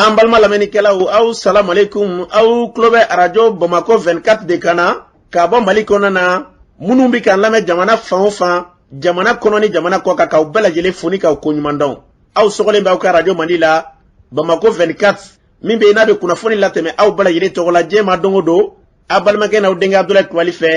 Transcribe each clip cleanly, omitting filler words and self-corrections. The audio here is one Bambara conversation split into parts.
An balma lamɛnnikɛlaw aw salamu alaikum aw tulo bɛ radio Bamako 24 de kan na ka bɔ Mali kɔnɔ na minnu bɛ kan lamɛn jamana fan o fan jamana kɔnɔ ni jamana kɔ kan k'aw bɛɛ lajɛlen foni k'aw koɲuman dɔn aw sɔgɔlen b'aw ka radio Mali la Bamako 24 min bɛ n'a bɛ kunnafoni latɛmɛ aw bɛɛ lajɛlen tɔgɔ la diɲɛ ma don o don a balimakɛ n'aw denkɛ Abdulaye Kulibali fɛ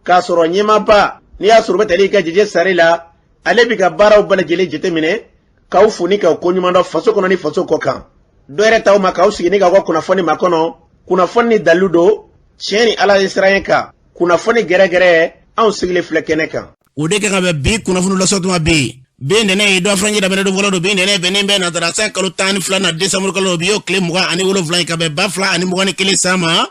k'a sɔrɔ ɲɛmaaba n'i y'a sɔrɔ bɛ tali ka jɛjɛ sari la ale bɛ ka baaraw bɛɛ lajɛlen jateminɛ k'aw foni k'aw koɲuman dɔn faso kɔnɔ ni faso kɔ kan dɔ yɛrɛ taw ma k'aw sigi ni k'aw ka kunnafoni ma kɔnɔ kunnafoni ni dalilu don tiɲɛ ni ala ye siran kan kunnafoni gɛrɛgɛrɛ anw sigilen filɛ kɛnɛ kan o de kan ka bɛ bi kunnafoni lasɔtuma bi nɛnɛ ye dɔ fɛnjɛ daminɛ don fɔlɔ don bi nɛnɛ bɛnnen bɛ natara san kalo 12 na décembre kalo bi y'o tile 27 ka bɛn 2021 san ma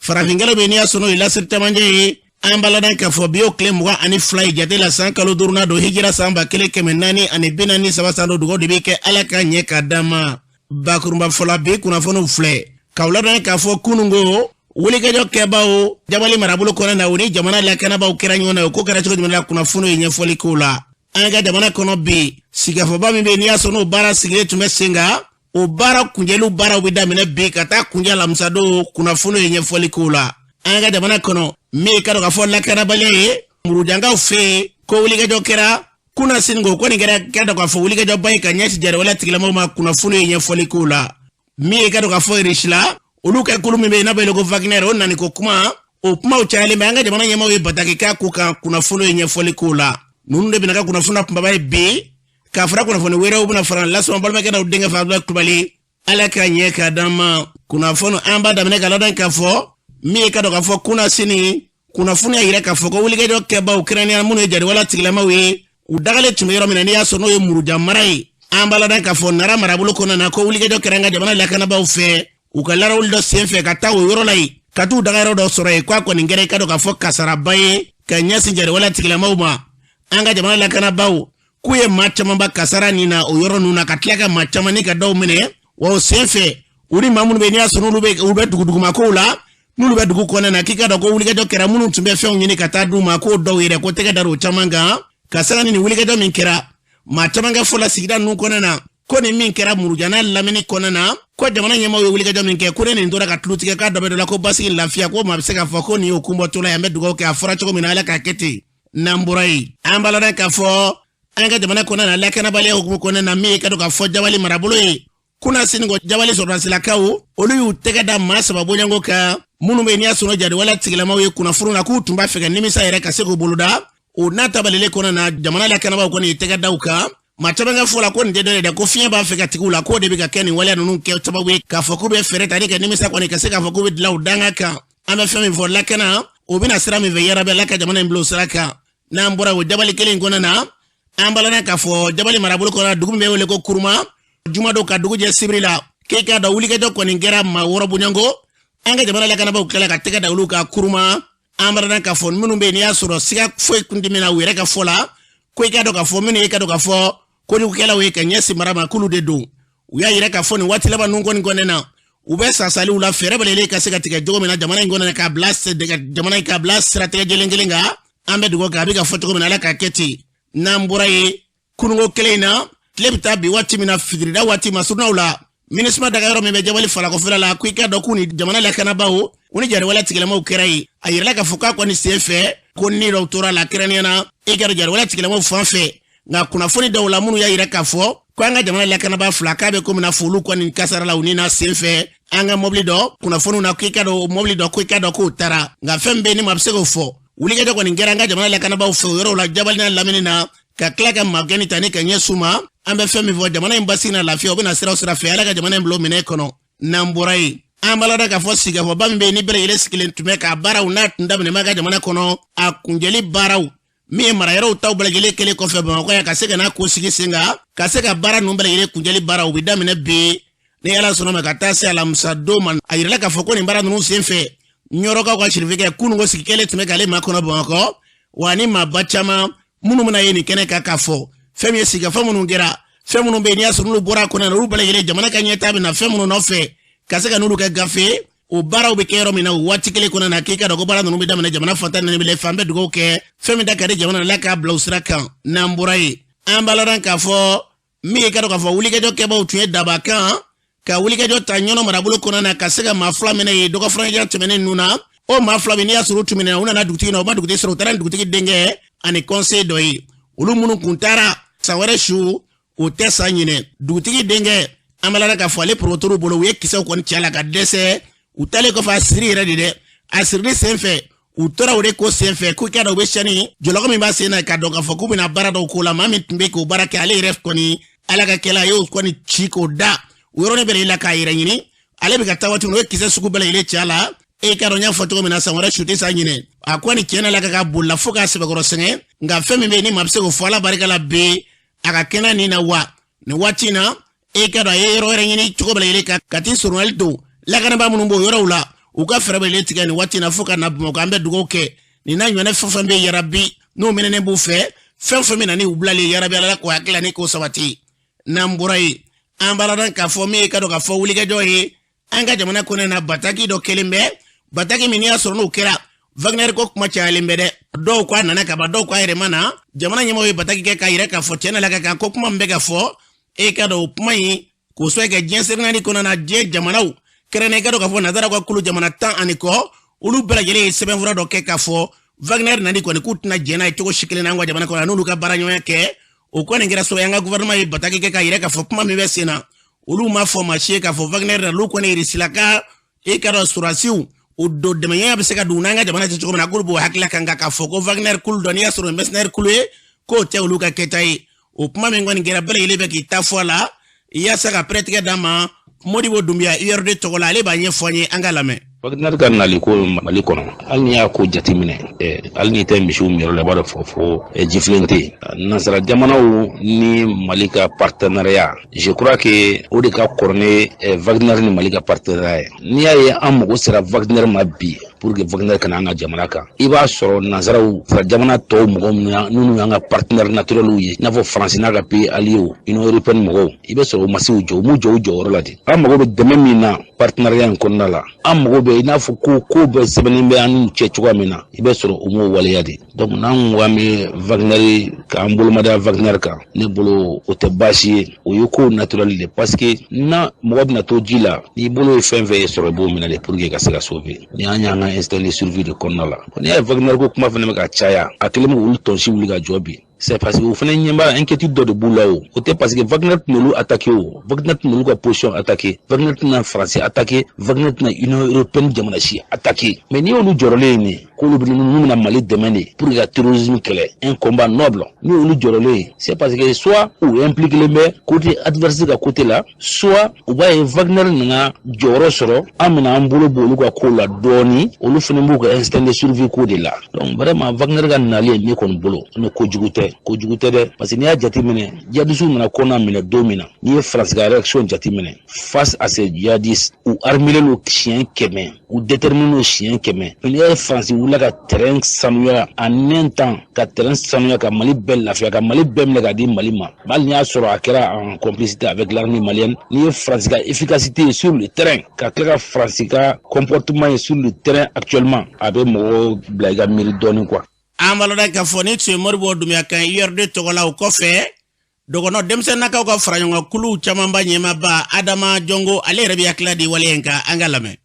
farafinkɛlaw bɛ n'i y'a sɔnna o ye lasiri camanjɛ ye an baladan k'a fɔ bi y'o tile 22 ye jate la san kalo 5 don hijira san 1443 san don dugawu de bɛ kɛ ala ka ɲɛ k'a d'a ma bakurunba fɔla bi kunnafoniw filɛ k'aw ladɔn k'a fɔ kunungo wulikajɔ kɛbaw jabali marabolo kɔnɔ na o ni jamana lakanabaw kɛra ɲɔgɔn na o ko kɛra cogo jumɛn na kunnafoniw ye ɲɛfɔli k'o la an ka jamana kɔnɔ bi sigafɔba min bɛ n'i y'a sɔrɔ n'o baara sigilen tun bɛ sen kan o baara kunjɛliw baaraw bɛ daminɛ bi ka taa kunjɛ alamisadon kunnafoniw ye ɲɛfɔli k'o la an ka jamana kɔnɔ min ka dɔn k'a fɔ lakanabaliya ye murujankaw fɛ yen ko wulikajɔ kɛra kuna singo ko ni kɛra ka dɔn k'a fɔ wulikajɔba ye ka ɲɛsi jariwala tigilamɔgɔw ma kunnafoniw ye ɲɛfɔli k'o la min ka dɔn k'a fɔ irishila olu kɛ kulu min bɛ yen n'a bɛ ko Wagner o nani ko kuma o kumaw cayalen bɛ an ka jamana ɲɛmaaw ye bataki k'a ko kan kunnafoniw ye ɲɛfɔli k'o la ninnu de bɛna ka kunnafoni kunbaba ye bi k'a fara kunnafoni wɛrɛw bɛna fara lasɔn balimakɛ n'aw denkɛ fɛ Abdulaye Kulibali ala ka ɲɛ k'a d'an ma kunnafoni an b'a daminɛ ka ladan k'a fɔ min ka dɔn k'a fɔ kuna sini kunnafoni y'a yira k'a fɔ ko wulikajɔ kɛbaw kɛrɛnkɛrɛnnenya minnu ye jariwala tigilamɔgɔw ye u dagalen tun bɛ yɔrɔ min na n'i y'a sɔrɔ n'o ye murujan mara ye an b'a ladan k'a fɔ nara marabolo kɔnɔna na ko wulikajɔ kɛra an ka jamana lakanabaw fɛ u ka larawuli dɔ sen fɛ ka taa o yɔrɔ la yen ka t'u dagayɔrɔ dɔ sɔrɔ yen k'a kɔni kɛra i ka dɔn k'a fɔ kasaraba ye ka ɲɛsin jariwala tigilamɔgɔw ma an ka jamana lakanabaw k'u ye maa camanba kasara nin na o yɔrɔ ninnu na ka tila ka maa caman ni ka daw minɛ wa o sen fɛ u ni maa minnu bɛ n'i y'a sɔrɔ olu bɛ dugudugumakow la n'olu bɛ dugu kɔnɔna na k'i ka dɔn ko wulikajɔ kɛra minnu tun bɛ fɛnw ɲini ka taa d'u ma k'o dɔw yɛrɛ ko tɛgɛ dar'o caman kan ka saga ni wulikajɔ min kɛra maa caman kɛ fɔla sigida ninnu kɔnɔna na ko ni min kɛra murujana lamini kɔnɔna na ko jamana ɲɛmaaw ye wulikajɔ min kɛ ko ne nin tora ka tulu tigɛ k'a dɔ bɛ dɔ la ko basigi lafiya ko maa bɛ se k'a fɔ ko nin y'o kunbɔtɔla ye an bɛ dugawu kɛ a fɔra cogo min na ala k'a kɛ ten n'an bɔra yen an b'a ladan k'a fɔ an ka jamana kɔnɔna na lakanabaliya hukumu kɔnɔna na min ye ka dɔn k'a fɔ jabali marabolo ye kuna sinigo jabali sɔrɔdasilakaw olu y'u tɛgɛ da maa saba bɔɲango kan minnu bɛ n'i y'a sɔrɔ jariwala tigilamɔgɔw ye kunnafoni na k'u tun b'a fɛ ka nimisa yɛrɛ ka se k'u boloda o n'a tabalile kɔnɔna na jamana lakanabaw kɔni ye tɛgɛ daw kan maa caman ka fɔ la ko nin tɛ dɔ ye dɛ ko fiɲɛ b'a fɛ ka tigi u la k'o de bɛ ka kɛ nin waleya ninnu kɛ sababu ye k'a fɔ k'u bɛ fɛɛrɛ ta ni ka nimisa kɔni ka se k'a fɔ k'u bɛ dilan u danga kan an bɛ fɛn min fɔ lakana o bɛna sira min fɛ yɛrɛ bɛ la ka jamana in bila o sira kan n'an bɔra o jabali kelen kɔnɔna na an balana k'a fɔ jabali marabolo kɔnɔ dugu min bɛ wele ko kuruma juma dɔw ka dugu jɛ sibiri la k'e k'a dɔn wulikajɔ kɔni kɛra maa wɔɔrɔ bonyanko an ka jamana lakanabaw tila ka tɛgɛ da olu ka kuruma an balana k'a fɔ minnu bɛ yen n'i y'a sɔrɔ siga foyi kun tɛ min na u yɛrɛ ka fɔ la ko i k'a dɔn k'a fɔ minnu ye ka dɔn k'a fɔ kojugukɛlaw ye ka ɲɛsin mara ma k'olu de don u y'a yira k'a fɔ nin waati laban ninnu kɔni na u bɛ sasaliw la fɛɛrɛ bɛlɛlen ka se ka tigɛ cogo min na jamana in kɔnɔna k'a bila siratigɛ jelen kelen kan an bɛ dugawu kɛ a bɛ ka fɔ cogo min na ala k'a kɛ ten n'an bɔra ye kunungo kelen in na tile bɛ taa bi waati min na fijirida waati masurunaw la minisma daga yɔrɔ min bɛ jabali falakɔfɛla la ko i k'a dɔn k'u ni jamana lakanabaw u ni jariwala tigilamɔgɔw kɛra yen a yirala k'a fɔ k'a kɔni sen fɛ ko ni dɔw tora la kɛrɛnniyana i ka dɔn jariwala tigilamɔgɔw fan fɛ nka kunnafoni dɔw la minnu y'a yira k'a fɔ ko an ka jamana lakanaba fila k'a bɛ komi na fɔ olu kɔni kasara la u ni na sen fɛ an ka mobili dɔ kunnafoniw na k'i ka dɔn mobili dɔ ko i ka dɔn k'o taara nka fɛn bɛɛ ni maa bɛ se k'o fɔ wulikajɔ kɔni kɛra an ka jamana lakanabaw fɛ o yɔrɔw la jabali n'a lamini na ka tila ka magɛni ta ni ka ɲɛ suma an bɛ fɛn min fɔ jamana in basigi na lafiya o bɛna sira o sira fɛ ala ka jamana in bila o minɛ kɔnɔ n'an bɔra yen an b'a lada k'a fɔ sigafɔba min bɛ yen ni bɛɛ lajɛlen sigilen tun bɛ k'a baaraw n'a tun daminɛ ma ka jamana kɔnɔ a kunjɛli baaraw min ye marayɔrɔw taw bɛɛ lajɛlen kelen kɔfɛ bamakɔ yan ka se ka n'a ko sigi sen kan ka se ka baara ninnu bɛɛ lajɛlen kunjɛli baaraw u bɛ daminɛ bi ni ala sɔnna ma ka taa se alamisa don ma a yirala k'a fɔ ko nin baara ninnu sen fɛ ɲɔrɔkaw ka sirifikɛ kununko sigi kelen tun bɛ k'ale maa kɔnɔ bamakɔ wa ni maaba caman minnu bɛna ye nin kɛnɛ kan k'a fɔ fɛn min ye sigafɛn minnu kɛra fɛn minnu bɛ yen n'i y'a sɔrɔ n'olu bɔra a kɔnɔ na olu bɛɛ lajɛlen jamana ka ɲɛtaa bɛ na fɛn minnu nɔfɛ ka se ka n'olu kɛ gafe o baaraw bɛ kɛ yɔrɔ min na o waati kelen kɔnɔ na k'i ka dɔn ko baara ninnu bɛ daminɛ jamana fantan naani bɛ fan bɛɛ dugawu kɛ fɛn min da ka di jamana la k'a bila o sira kan n'an bɔra yen an b'a ladan k'a fɔ min ye ka dɔn k'a fɔ wulikajɔ kɛbaw tun ye daba kan ka wulikajɔ ta ɲɔnɔ marabolo kɔnɔ na ka se ka maa fila minɛ ye dɔgɔ furancɛ tɛmɛnen ninnu na o maa fila min n'i y'a sɔrɔ u tun minɛ u nana dugutigi na u ma dugutigi sɔrɔ u taara dugutigi denkɛ ani conseil dɔ ye olu minnu kun taara san wɛrɛ su o tɛ sa ɲinɛ dugutigi denkɛ an bala ka fɔ ale promoteur bolo u ye kisɛw kɔni cɛ la ka dɛsɛ u talen kɔfɛ a siri yɛrɛ de dɛ a sirili senfɛ u tora o de ko senfɛ k'u kɛ da u bɛ sɛni jɔlɔkɔ min b'a sen na ka dɔn k'a fɔ k'u bɛna baara dɔw k'o la maa min tun bɛ k'o baara kɛ ale yɛrɛ kɔni ala ka kɛla a y'o kɔni ci k'o da o yɔrɔnin bɛɛ la k'a yɛrɛ ɲini ale bɛ ka taa waati min o ye kisɛ sugu bɛɛ lajɛlen cɛ a la e ka dɔn n y'a fɔ cogo min na san wɛrɛ su tɛ sa ɲinɛ a kɔni tiɲɛ na la ka bolila fo k'a sɛbɛkɔrɔ sɛgɛn nka fɛn min bɛ yen ni maa bɛ se k'o fɔ ala barika la bi a ka kɛnɛ nin na wa nin waati in na e ka dɔn a ye yɔrɔ wɛrɛ ɲini cogo bɛɛ lajɛlen ka t'i sɔrɔli to lakanabaa minnu b'o yɔrɔw la u ka fɛɛrɛ bɛ tigɛ nin waati in na fo ka na Bamakɔ an bɛ dugawu kɛ nin n'a ɲɔgɔnna fɛn fɛn bɛ yarabi n'o minɛnen b'u fɛ fɛn fɛn min na ni u bilalen yarabi ala k'o hakili ni k'o sabati n'an bɔra yen an b'a dɔn k'a fɔ min ye ka dɔn k'a fɔ wulikajɔ ye an ka jamana kɔnɔ na bataki dɔ kelen bɛ bataki min y'a sɔrɔ n'o kɛra Wagner ko kuma cayalen bɛ dɛ dɔw ko a nana ka ban dɔw ko a yɛrɛ ma na jamana ɲɛmɔgɔ ye bataki kɛ k'a yɛrɛ k'a fɔ tiɲɛ na la ka ko kuma min bɛ ka fɔ e ka dɔn o kuma in k'o sɔrɔ kɛ diɲɛ sirinaani kɔnɔ na diɲɛ jamanaw kɛrɛnnen ka dɔn k'a fɔ nazara ka kulu jamana 10 ani kɔ olu bɛɛ lajɛlen ye sɛbɛnfura dɔ kɛ k'a fɔ Wagner nani kɔni k'u tɛna jɛn n'a ye cogo si kelen na an ka jamana kɔnɔ n'olu ka baaraɲɔgɔnya kɛ o kɔni kɛra so an ka gouvernement ye bataki kɛ k'a yɛrɛ k'a fɔ kuma min bɛ sen na olu ma fɔ maa si ye k'a fɔ Wagner na olu kɔni risilaka e ka dɔn surasiw o do dɛmɛɲɔgɔnya bɛ se ka don n'an ka jamana tɛ cogo min na k'olu b'o hakilila kan k'a fɔ ko Wagner kulu dɔ n'i y'a sɔrɔ mercenaire kulu ye k'o tɛ olu ka kɛta ye o kuma min kɔni kɛra bɛɛ lajɛlen bɛ k'i ta fɔ a la yaasa ka prêtigɛ d'a ma Modibo Doumbia URD tɔgɔ la ale b'a ɲɛfɔ an ye an ka lamɛn Wagner ka nali ko Mali kɔnɔ hali ni y'a ko jateminɛ hali ni tɛ misiw miyɔrɔ la i b'a dɔn fɔ jifilen tɛ nansara jamanaw ni Mali ka partenariat je crois que o de ka kɔrɔ ni Wagner ni Mali ka partenariat n'i y'a ye an mago sera Wagner ma bi pour que Wagner kana an ka jamana kan i b'a sɔrɔ nansaraw fara jamana tɔw mɔgɔ minnu y'an ka partenaire naturels ye i n'a fɔ Faransi n'a ka pays alliés Union européenne mɔgɔw i bɛ sɔrɔ u ma se u jɔ u m'u jɔ u jɔyɔrɔ la de an mago bɛ dɛmɛ min na partenariat in kɔnɔna la an mago bɛ i n'a fɔ ko bɛ sɛbɛnnen bɛ an n'u cɛ cogoya min na i bɛ sɔrɔ u m'o waleya de donc n'an ko an bɛ Wagner k'an bolomadenya Wagner kan ne bolo o tɛ baasi ye o ye ko naturel de parce que na mɔgɔ bɛna to ji la n'i bolo ye fɛn fɛn ye sɔrɔ i b'o minɛ de pour que ka se ka sauver ni an y'an ka installer survie de kɔnɔna la n'i y'a ye Wagner ko kuma fana bɛ ka caya a kɛlen bɛ k'olu tɔnsi wuli ka jɔ bi c'est parce que o fana ɲɛba inquiétude dɔ de b'u la o tɛ parce que Wagner tɛna olu attaquer o Wagner tɛna olu ka position attaquer Wagner tɛna Faransi attaquer Wagner tɛna Union européenne jamana si attaquer mais n'i y'olu jɔrɔlen ye nin k'olu bɛna Mali dɛmɛ de pour que ka terrorisme kɛlɛ un combat noble ni y'olu jɔrɔlen ye c'est parce que soit u impliqué bɛ côté adversaire ka côté la soit u b'a ye Wagner nana jɔyɔrɔ sɔrɔ an bɛna an bolo bɔ olu ka ko la dɔɔni olu fana b'u ka instinct de survie ko de la donc vraiment Wagner ka nali ne kɔni bolo ne kojugu tɛ dɛ parce que n'i y'a jateminɛ jihadistes nana kɔnɔna minɛ don min na n'i ye Faransi ka réaction jateminɛ face à ces djihadistes u armé n'o siɲɛ 100 u déterminé n'o siɲɛ 100 mais n'i y'a ye Faransi wulila ka terrain sanuya en un temps ka terrain sanuya ka Mali bɛɛ lafiya ka Mali bɛɛ minɛ ka di Mali ma hali n'i y'a sɔrɔ a kɛra en complicité avec l'armée malienne n'i ye Faransi ka efficacité sur le terrain ka tila ka Faransi ka comportement ye sur le terrain actuellement a bɛ mɔgɔw bila i ka miiri dɔɔni quoi. an b'a lɔn k'a fɔ ni tun ye Modibo Doumbia kan URD tɔgɔ la o kɔfɛ dɔgɔnɔ denmisɛnninnakaw ka fara ɲɔgɔn kulu camanba ɲɛmaaba Adama Jongo ale yɛrɛ bɛ hakilila di waleya in kan an ka lamɛn.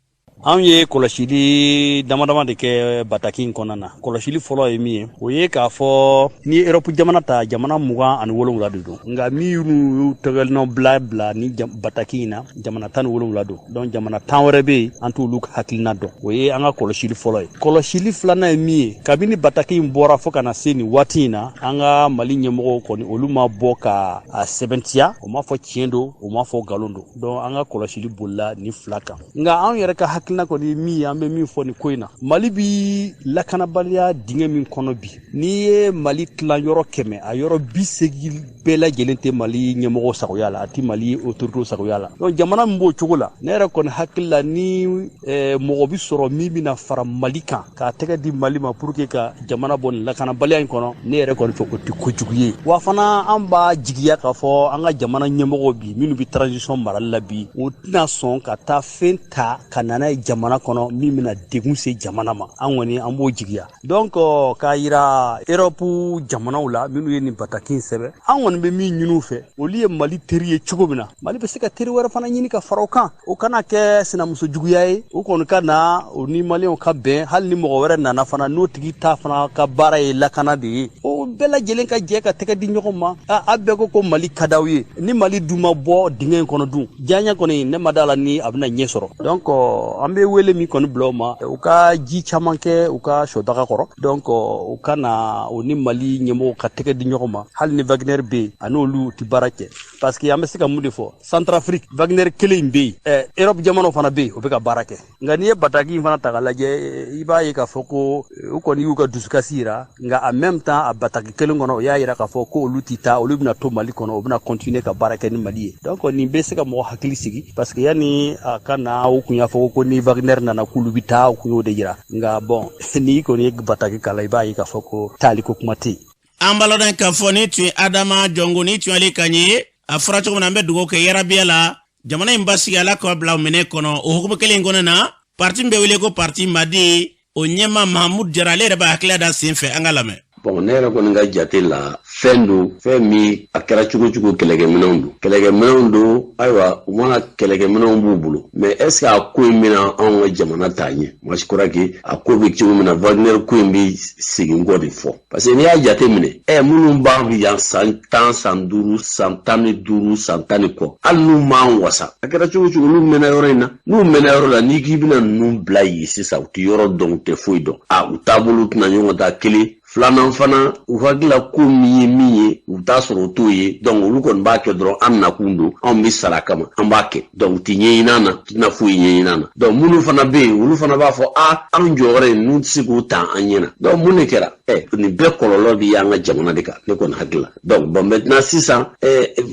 An ye kɔlɔsili damadama de kɛ bataki in kɔnɔna na kɔlɔsili fɔlɔ ye min ye o ye k'a fɔ ni Europe jamana ta jamana 27 de don nka min y'u tɛgɛlinɔ bila ni bataki in na jamana 17 don donc jamana 10 wɛrɛ bɛ yen an t'olu hakilina dɔn o ye an ka kɔlɔsili fɔlɔ ye kɔlɔsili filanan ye min ye kabini bataki in bɔra fo ka na se nin waati in na an ka Mali ɲɛmɔgɔw kɔni olu ma bɔ ka a sɛbɛntiya o ma fɔ tiɲɛ don o ma fɔ nkalon don donc an ka kɔlɔsili bolila ni fila kan nka an yɛrɛ ka hakilina kɔni min an bɛ min fɔ ni ko in na Mali bi lakanabaliya dingɛ min kɔnɔ bi n'i ye Mali tilan yɔrɔ 100 a yɔrɔ 80 bɛɛ lajɛlen tɛ Mali ɲɛmɔgɔ sagoya la a tɛ Mali autorité sagoya la donc jamana min b'o cogo la ne yɛrɛ kɔni hakili la ni mɔgɔ bi sɔrɔ min bɛna fara Mali kan k'a tɛgɛ di Mali ma pour que ka jamana bɔ nin lakanabaliya in kɔnɔ ne yɛrɛ kɔni fɛ o tɛ kojugu ye wa fana an b'a jigiya k'a fɔ an ka jamana ɲɛmɔgɔ bi minnu bi transition marali la bi o tɛna sɔn ka taa fɛn ta ka nana ye jamana kono min bɛna degun se jamana ma an kɔni an b'o jigiya donc k'a yira Europe jamanaw la minnu ye nin batakin sɛbɛ an kɔni bɛ min ɲini u fɛ olu ye Mali teri ye cogo min na Mali bɛ se ka teri wɛrɛ fana ɲini ka fara o kan o kana kɛ sinamuso juguya ye o kɔni ka na o ni Maliyɛnw ka bɛn hali ni mɔgɔ wɛrɛ nana fana n'o tigi ta fana ka baara ye lakana de ye o bɛɛ lajɛlen ka jɛ ka tɛgɛ di ɲɔgɔn ma a bɛɛ ko Mali ka d'aw ye ni Mali dun ma bɔ dingɛ in kɔnɔ dun diɲɛ kɔni ne ma d'a la ni a bɛna ɲɛ sɔrɔ donc an bɛ wele min kɔni bila o ma u ka ji caman kɛ u ka sɔdaga kɔrɔ donc u ka na o ni Mali ɲɛmɔgɔw ka tɛgɛ di ɲɔgɔn ma hali ni Wagner bɛ yen a n'olu tɛ baara kɛ parce que an bɛ se ka mun de fɔ Centrafrique Wagner kelen in bɛ yen Europe jamanaw fana bɛ yen o bɛ ka baara kɛ nka n'i ye bataki in fana ta k'a lajɛ i b'a ye k'a fɔ ko u kɔni y'u ka dusukasi yira nka en même temps a bataki kelen kɔnɔ o y'a yira k'a fɔ ko olu tɛ taa olu bɛna to Mali kɔnɔ o bɛna continuer ka baara kɛ ni Mali ye donc nin bɛ se ka mɔgɔ hakili sigi parce que yanni a ka na u kun y'a fɔ ko ni Wagner nana k'olu bɛ taa u kun y'o de yira nka bon n'i kɔni ye bataki k'a la i b'a ye k'a fɔ ko taali ko kuma tɛ yen. An balodan k'a fɔ ni tun ye Adama Jɔngo ni tun y'ale kan ye a fɔra cogo min na an bɛ dugawu kɛ yarabiya la jamana in basigi ala k'a bila o minɛ kɔnɔ o hukumu kelen in kɔnɔ na parti bɛ wele ko parti Madi o ɲɛma Mahamud Jara ale yɛrɛ b'a hakili da sen fɛ an ka lamɛn. Bon ne yɛrɛ kɔni ka jate la fɛn don fɛn min a kɛra cogo cogo kɛlɛkɛminɛnw don kɛlɛkɛminɛnw don ayiwa u mana kɛlɛkɛminɛnw b'u bolo mais est ce que a ko in bɛna anw ka jamana taa ɲɛ moi je crois que a ko bɛ cogo min na Wagner ko in bɛ segin kɔ de fɔ parce que n'i y'a jate minɛ minnu b'an yan san 10 san 5 san 15 san 10 ni kɔ hali n'u m'an wasa a kɛra cogo cogo n'u mɛnna yɔrɔ in na n'u mɛnna yɔrɔ la n'i k'i bɛna ninnu bila yen sisan u tɛ yɔrɔ dɔn u tɛ foyi dɔn u taabolo tɛna ɲɔgɔn ta kelen filanan fana u hakilila ko min ye u t'a sɔrɔ o t'o ye donc olu kɔni b'a kɛ dɔrɔn an nakun don anw bɛ sara kama an b'a kɛ donc u tɛ ɲɛɲin'an na tɛna foyi ɲɛɲin'an na donc minnu fana bɛ yen olu fana b'a fɔ an jɔyɔrɔ in n'u tɛ se k'u ta an ɲɛna donc mun de kɛra nin bɛɛ kɔlɔlɔ bɛ y'an ka jamana de kan ne kɔni hakilila donc bon maintenant sisan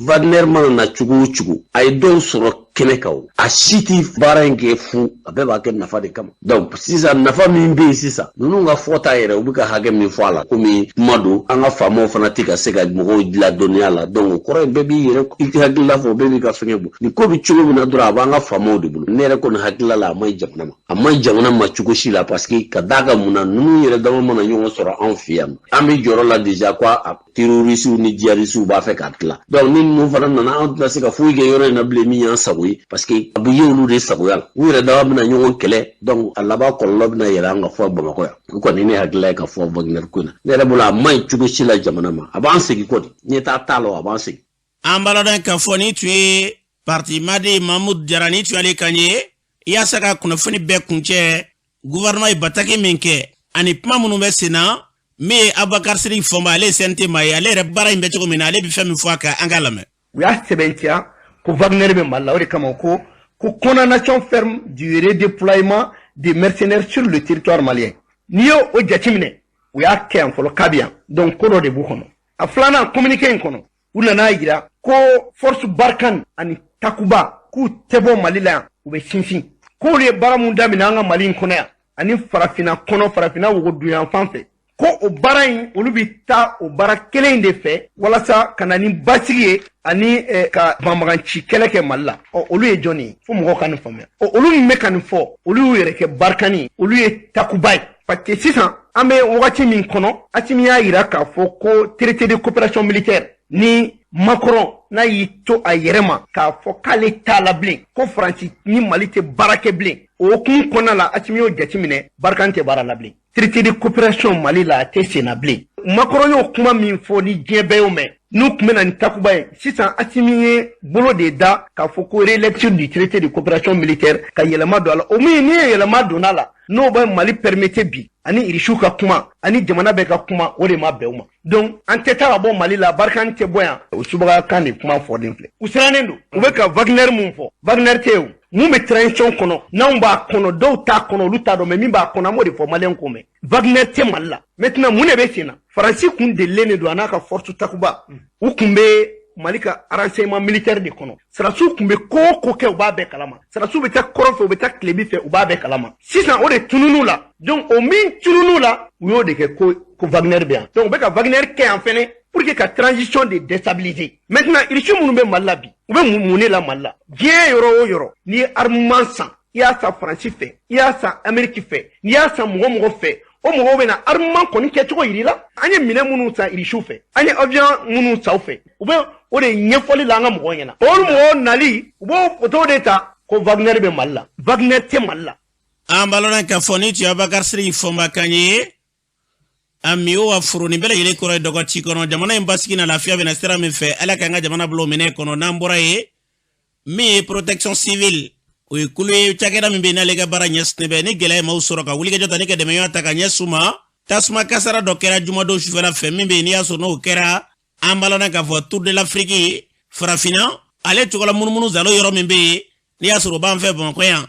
Wagner mana na cogo o cogo a ye dɔw sɔrɔ kɛnɛ kan a si tɛ baara in kɛ fu a bɛɛ b'a kɛ nafa de kama donc sisan nafa min bɛ yen sisan ninnu ka fɔta yɛrɛ u bɛ ka hakɛ min fɔ a la komi kuma don an ka faamaw fana tɛ ka se ka mɔgɔw ladɔnniya la donc o kɔrɔ in bɛɛ b'i yɛrɛ i hakilila fɔ o bɛɛ b'i ka fɛngɛ bɔ nin ko bɛ cogo min na dɔrɔn a b'an ka faamaw de bolo ne yɛrɛ kɔni hakilila la a man ɲi jamana ma a man ɲi jamana ma cogo si la parce que ka d'a kan mun na ninnu yɛrɛ dama mana ɲɔgɔn sɔrɔ anw fɛ yan an bɛ jɔyɔrɔ la déjà ko a terrorisiw ni djihadistes b'a fɛ k'a dilan donc ni ninnu fana nana an tɛna se ka foyi kɛ yɔrɔ in na bilen min y'an sago ye parce que a bɛ ye olu de sagoya la u yɛrɛ dama bɛna ɲɔgɔn kɛlɛ donc a laban kɔlɔlɔ bɛna yɛlɛ an ka fɔ Bamakɔ yan o kɔni ne hakilila ye ka fɔ Wagner ko in na ne yɛrɛ bolo a man ɲi cogo si la jamana ma a b'an segin kɔ de ɲɛ t'a la a b'an segin. An balodan k'a fɔ ni tun ye parti Madi Mahamud Jara ni tun y'ale kan ye i y'a se ka kunnafoni bɛɛ kuncɛ gouvernement ye bataki min kɛ ani kuma minnu bɛ sen na min ye Abubakar Sidiki Fɔnba ale ye CNT maa ye ale yɛrɛ baara in bɛ cogo min na ale bɛ fɛn min fɔ a kan an k'a lamɛn. U y'a sɛbɛntiya ko Wagner bɛ Mali la o de kama ko condamnation ferme du redéploiement des mercenaires sur le territoire malien n'i y'o jateminɛ u y'a kɛ yan fɔlɔ k'a bɛ yan donc ko dɔ de b'u kɔnɔ a filanan communiqué in kɔnɔ u nana yira ko force Barkhane ani Takuba k'u tɛ bɔ Mali la yan u bɛ sinsin k'olu ye baara mun daminɛ an ka Mali in kɔnɔ yan ani farafinna kɔnɔ farafinna wogoduyan fan fɛ ko o baara in olu bɛ taa o baara kelen de fɛ walasa ka na ni basigi ye ani ka banbaganci kɛlɛ kɛ Mali la olu ye jɔn ye fo mɔgɔw ka nin faamuya olu min bɛ ka nin fɔ olu y'u yɛrɛ kɛ Barkhane ye olu ye Takuba ye parce que sisan an bɛ wagati min kɔnɔ Assimi y'a yira k'a fɔ ko traité de coopération militaire ni Macron n'a y'i to a yɛrɛ ma k'a fɔ k'ale t'a la bilen ko Faransi ni Mali tɛ baara kɛ bilen o hukumu kɔnɔna la Assimi y'o jateminɛ Barkhane tɛ baara la bilen traité de coopération Mali la a tɛ sen na bilen Macron y'o kuma min fɔ ni diɲɛ bɛɛ y'o mɛn n'u tun bɛ na ni Takuba ye sisan Assimi ye bolo de da k'a fɔ ko relecture du traité de coopération militaire ka yɛlɛma don a la o min n'i ye yɛlɛma donna la n'o bɛ Mali permettre bi ani irisiw ka kuma ani jamana bɛɛ ka kuma o de ma bɛn u ma donc an tɛ taa ka bɔ Mali la Barkhane tɛ bɔ yan o subagakan de kuma fɔlen filɛ u sirannen don u bɛ ka Wagner mun fɔ Wagner tɛ yen mun bɛ transition kɔnɔ n'anw b'a kɔnɔ dɔw t'a kɔnɔ olu t'a dɔn mais min b'a kɔnɔ an b'o de fɔ maliyɛn ko mɛn Wagner tɛ Mali la maintenant mun de bɛ sen na Faransi kun delilen de don a n'a ka force Takuba u kun bɛ Mali ka renseignement militaire de kɔnɔ Sarasiw kun bɛ ko o ko kɛ u b'a bɛɛ kalama Sarasiw bɛ taa kɔrɔn fɛ u bɛ taa tilebi fɛ u b'a bɛɛ kalama sisan o de tunun'u la donc o min tunun'u la u y'o de kɛ ko Wagner bɛ yan donc u bɛ ka Wagner kɛ yan fɛnɛ pour que ka transition de déstabiliser maintenant irisi minnu bɛ Mali la bi u bɛ mun de la Mali la diɲɛ yɔrɔ o yɔrɔ n'i ye armement san i y'a san Faransi fɛ i y'a san Amérique fɛ n'i y'a san mɔgɔ fɛ o mɔgɔw bɛ na armement kɔni kɛcogo yiri la an ye minɛ minnu san irisiw fɛ an ye avion minnu san u fɛ u bɛ o de ɲɛfɔli la an ka mɔgɔw ɲɛna olu mɔgɔw nali u b'o photo de ta ko Wagner bɛ Mali la Wagner tɛ Mali la an balona ka fɔ ni tu Abakar Siriki fɔmba kan ye ami o wa furu ni bɛlɛ yɛlɛ kɔrɔ dɔgɔci kɔnɔ jamana in basigi na lafiya bɛna sira min fɛ ala ka an ka jamana bila o minɛ kɔnɔ n'an bɔra ye min ye protection civile o ye kulu ye cakɛda min bɛ n'ale ka baara ɲɛsinnen bɛ ni gɛlɛya maaw sɔrɔ ka wulikajɔ ta ni ka dɛmɛɲɔgɔn ta ka ɲɛ suma tasuma kasara dɔ kɛra jumadon sufɛla fɛ min bɛ n'i y'a sɔrɔ n'o kɛra an balona k'a fɔ Tour de l'Afrique farafina ale cogo la munumunu zalo yɔrɔ min bɛ yen n'i y'a sɔrɔ o b'an fɛ Bamakɔ yan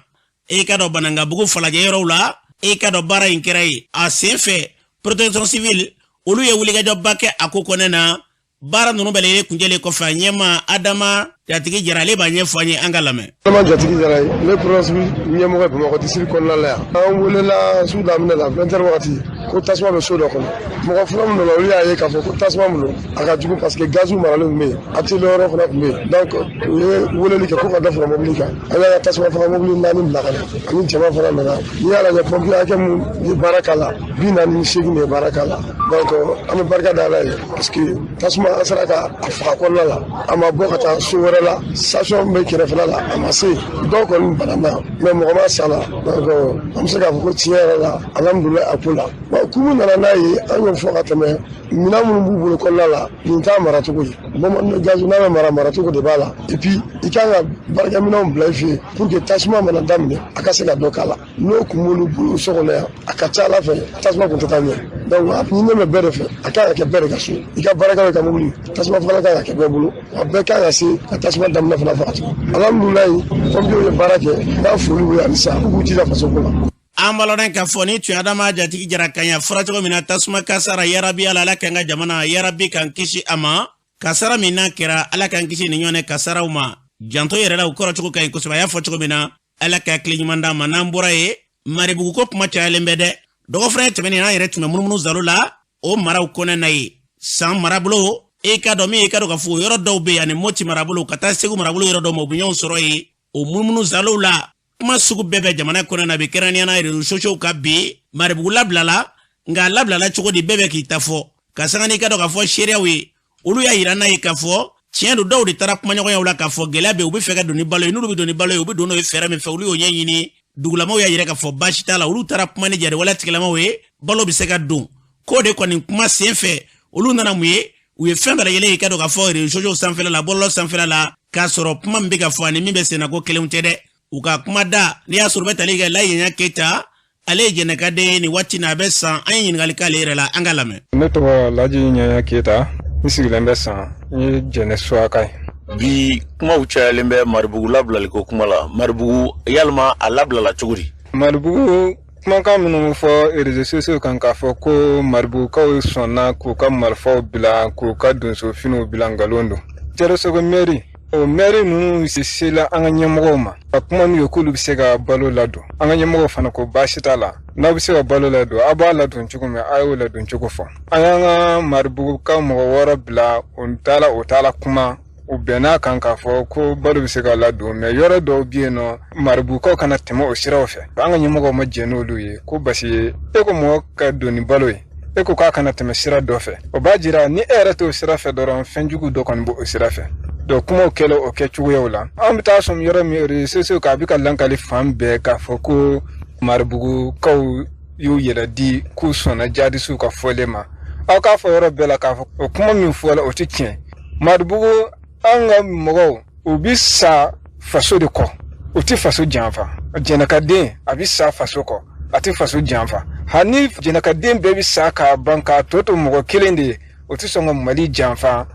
e ka dɔ Banangabugu falajɛ yɔrɔw la e ka dɔ baara in kɛra ye a sen fɛ protection civile olu ye wulikajɔ ba kɛ a ko kɔnɛ na baara ninnu bɛɛ lajɛlen kuncɛlen kɔfɛ a ɲɛma Adama Jatigi Jara ale b'a ɲɛfɔ an ye an ka lamɛn. Adama Jatigi Jara ye ne province ɲɛmɔgɔ ye Bamakɔ district kɔnɔna la yan an welela su daminɛ la 20h wagati ko tasuma bɛ so dɔ kɔnɔ mɔgɔ fɔlɔ minnu na olu y'a ye k'a fɔ ko tasuma minnu a ka jugu parce que gaziw maralen tun bɛ yen artillerie yɔrɔ fana tun bɛ yen donc u ye weleli kɛ ko ka dɔ fara mobili kan an y'a tasuma faga mobili 4 bila ka na ani jama fana nana n'i y'a lajɛ pompier hakɛ min ye baara k'a la 48 de ye baara k'a la donc an bɛ barika da Ala ye parce que tasuma an sera ka a faga kɔnɔna la a ma bɔ ka taa so wɛrɛ la station bɛ kɛrɛfɛla la a ma se dɔw kɔni banana mais mɔgɔ ma sa la donc an bɛ se k'a fɔ ko tiɲɛ yɛrɛ la alhamdulilayi a ko la kumu nana n'a ye an y'o fɔ ka tɛmɛ minɛn minnu b'u bolo kɔnɔna la nin t'a maracogo ye bamanan gaziw n'a bɛ maracogo de b'a la et puis i kan ka baarakɛminɛnw bila i fɛ yen pour que tasuma mana daminɛ a ka se ka dɔ k'a la n'o kun b'olu bolo so kɔnɔ yan a ka ca Ala fɛ tasuma kun tɛ taa ɲɛ donc a ɲinɛ bɛ bɛɛ de fɛ a kan ka kɛ bɛɛ de ka so i ka baarakɛlaw ka mobili tasuma fagala kan ka kɛ bɛɛ bolo a bɛɛ kan ka se ka tasuma daminɛ fana faga cogo alhamdulilayi pompiers ye baara kɛ n'a foli bɛ yan sisan u k'u jija faso ko la. an balona ka fɔ ni tu Adama Jatigi Jara kan ya fɔra cogo min na tasuma kasara yarabi ala kan ka jamana yarabi kan kisi a ma kasara min n'a kɛra ala kan kisi ni ɲɔgɔn kasaraw ma janto yɛrɛ la u kɔrɔ cogo ka ɲi kosɛbɛ a y'a fɔ cogo min na ala ka hakili ɲuman d'a ma n'an bɔra ye Maribugu ko kuma cayalen bɛ dɛ dɔgɔ fana tɛmɛnen an yɛrɛ tun bɛ munumunu zalo la o maraw kɔnɛ na ye san marabolo e ka dɔn min e ka dɔn ka fɔ yɔrɔ dɔw bɛ yen ani Moti marabolo ka taa Segu marabolo yɔrɔ dɔw ma u bɛ ɲɔgɔn sɔrɔ yen o munumunu zalo la kuma sugu bɛɛ bɛ jamana kɔnɔ na bi kɛrɛnkɛrɛnnenya réseaux sociaux ka bi Maribugu labilala nka labilala cogo di bɛɛ bɛ k'i ta fɔ ka sanga n'i ka dɔn ka fɔ seereyaw ye olu y'a yira n'a ye k'a fɔ tiɲɛ don dɔw de taara kumaɲɔgɔnyaw la k'a fɔ gɛlɛya bɛ u bɛ fɛ ka don ni balo ye n'olu bɛ don ni balo ye u bɛ don n'o ye fɛɛrɛ min fɛ olu y'o ɲɛɲini dugulamaw y'a yira k'a fɔ baasi t'a la olu taara kuma ni jariwala tigilamaw ye balo bɛ se ka don k'o de kɔni kuma sen fɛ olu nana mun ye u ye fɛn bɛɛ lajɛlen ye ka dɔn ka fɔ réseaux sociaux sanfɛla la bɔlɔlɔ sanfɛla la k'a sɔrɔ kuma min bɛ ka fɔ ani min bɛ senna ko kelenw tɛ dɛ u ka kuma da n'i y'a sɔrɔ bɛ tali kɛ Layenya Keyita ale ye jɛnɛkaden ye nin waati na a bɛ san an ye ɲininkali k'ale yɛrɛ la an ka lamɛn. Ne tɔgɔ Layenya Keyita n sigilen bɛ san n ye jɛnɛ suwaka ye. Bi kumaw cayalen bɛ Maribugu labilali ko kuma la Maribugu yalima a labilala cogo di. Maribugu kumakan minnu fɔ réseaux sociaux kan k'a fɔ ko Maribugukaw sɔnna k'u ka marifaw bila k'u ka donsofiniw bila nkalon don. Jɛrɛsogo mairie o mairie ninnu sela an ka ɲɛmɔgɔw ma ka kuma n'u ye k'olu bɛ se ka balo ladon an ka ɲɛmɔgɔw fana ko baasi t'a la n'a bɛ se ka balo ladon a b'a ladon cogo min a y'o ladon cogo fɔ an y'an ka Maribugukaw mɔgɔ 6 bila o t'a la kuma u bɛn'a kan k'a fɔ ko balo bɛ se ka ladon mais yɔrɔ dɔw bɛ yen nɔ Maribugukaw kana tɛmɛ o siraw fɛ an ka ɲɛmɔgɔw ma jɛn n'olu ye ko basi e ko mɔgɔ ka don ni balo ye e ko k'a kana tɛmɛ sira dɔ fɛ o b'a jira ni e yɛrɛ t'o sira fɛ dɔrɔn fɛn jugu dɔ kɔni b'o sira fɛ donc kumaw kɛlɛ o kɛ cogoyaw la an bɛ taa sɔn yɔrɔ min réseaux sociaux k'a bɛ ka lankali fan bɛɛ k'a fɔ ko Maribugukaw y'u yɛrɛ di k'u sɔnna jadisiw ka fɔlen ma aw k'a fɔ yɔrɔ bɛɛ la k'a fɔ o kuma min fɔla o tɛ tiɲɛ Maribugu an ka mɔgɔw u bɛ sa faso de kɔ u tɛ faso janfa jɛnɛkaden a bɛ sa faso kɔ a tɛ faso janfa hali jɛnɛkaden bɛɛ bɛ sa k'a ban k'a tɔ to mɔgɔ kelen de ye o tɛ sɔn ka Mali janfa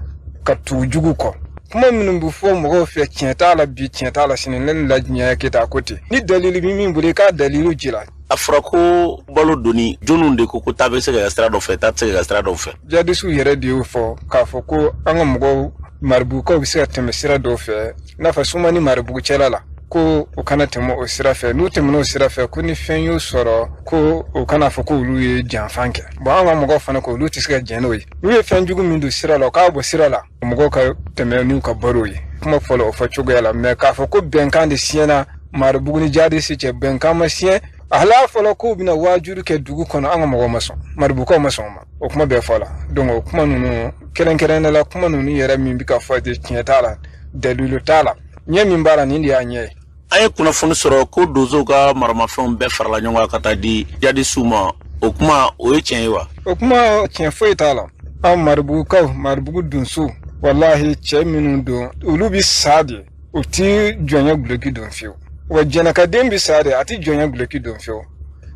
ka tugu jugu kɔ kuma minnu bɛ fɔ mɔgɔw fɛ tiɲɛ t'a la bi tiɲɛ t'a la sini ne ni Layenya Keyita ko ten ni dalili bɛ min bolo i k'a dalilu jira. A fɔra ko balo doni jɔnniw de ko taa bɛ se ka sira dɔ fɛ taa tɛ se ka sira dɔ fɛ. Jadisiw yɛrɛ de y'o fɔ k'a fɔ ko an ka mɔgɔw Maribugukaw bɛ se ka tɛmɛ sira dɔw fɛ n'a fɔ Suma ni Maribugu cɛla la ko u kana tɛmɛ o sira fɛ n'u tɛmɛna o sira fɛ ko ni fɛn y'u sɔrɔ ko u kana fɔ ko olu ye janfan kɛ bon an ka mɔgɔw fana ko olu tɛ se ka jɛn n'o ye n'u ye fɛn jugu min don sira la u k'a bɔ sira la mɔgɔw ka tɛmɛ n'u ka barow ye kuma fɔlɔ o fɔ cogoya la mais k'a fɔ ko bɛnkan de siɲɛna Maribugu ni jadi si cɛ bɛnkan ma siɲɛ a hala fɔlɔ k'u bɛna waajuru kɛ dugu kɔnɔ an ka mɔgɔ ma sɔn maribukaw ma sɔn ma o kuma bɛɛ fɔ la donc o kuma ninnu kɛrɛnkɛrɛnnen la kuma ninnu yɛrɛ min bɛ ka fɔ de tiɲɛ t'a la dalilu t'a la ɲɛ min b'a la nin de y'a ɲɛ ye. A ye kunnafoni sɔrɔ ko donsow ka maramafɛnw bɛɛ farala ɲɔgɔn kan ka taa di jadisiw ma o kuma o ye tiɲɛ ye wa? O kuma tiɲɛ foyi t'a la an maribugukaw maribugu donsow walahi cɛ minnu don olu bi sa de u ti jɔnya guloki don fiyewu wa jɛnɛkaden bi sa de a ti jɔnya guloki don fiyewu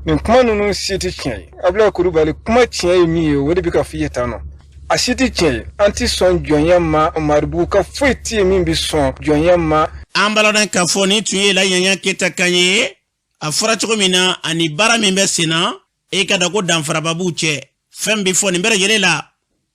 nin kuma ninnu si ti tiɲɛ ye Abdulaye Kulubali kuma tiɲɛ ye min ye o de bi ka f'i ye tan nɔ a si ti tiɲɛ ye an ti sɔn jɔnya ma maribuguka foyi ti ye min bi sɔn jɔnya ma. An baladan k'a fɔ ni tun ye Laɲanya Keyita kan ye a fɔra cogo min na ani baara min bɛ sen na e ka da ko danfaraba b'u cɛ fɛn bɛ fɔ nin bɛɛ lajɛlen la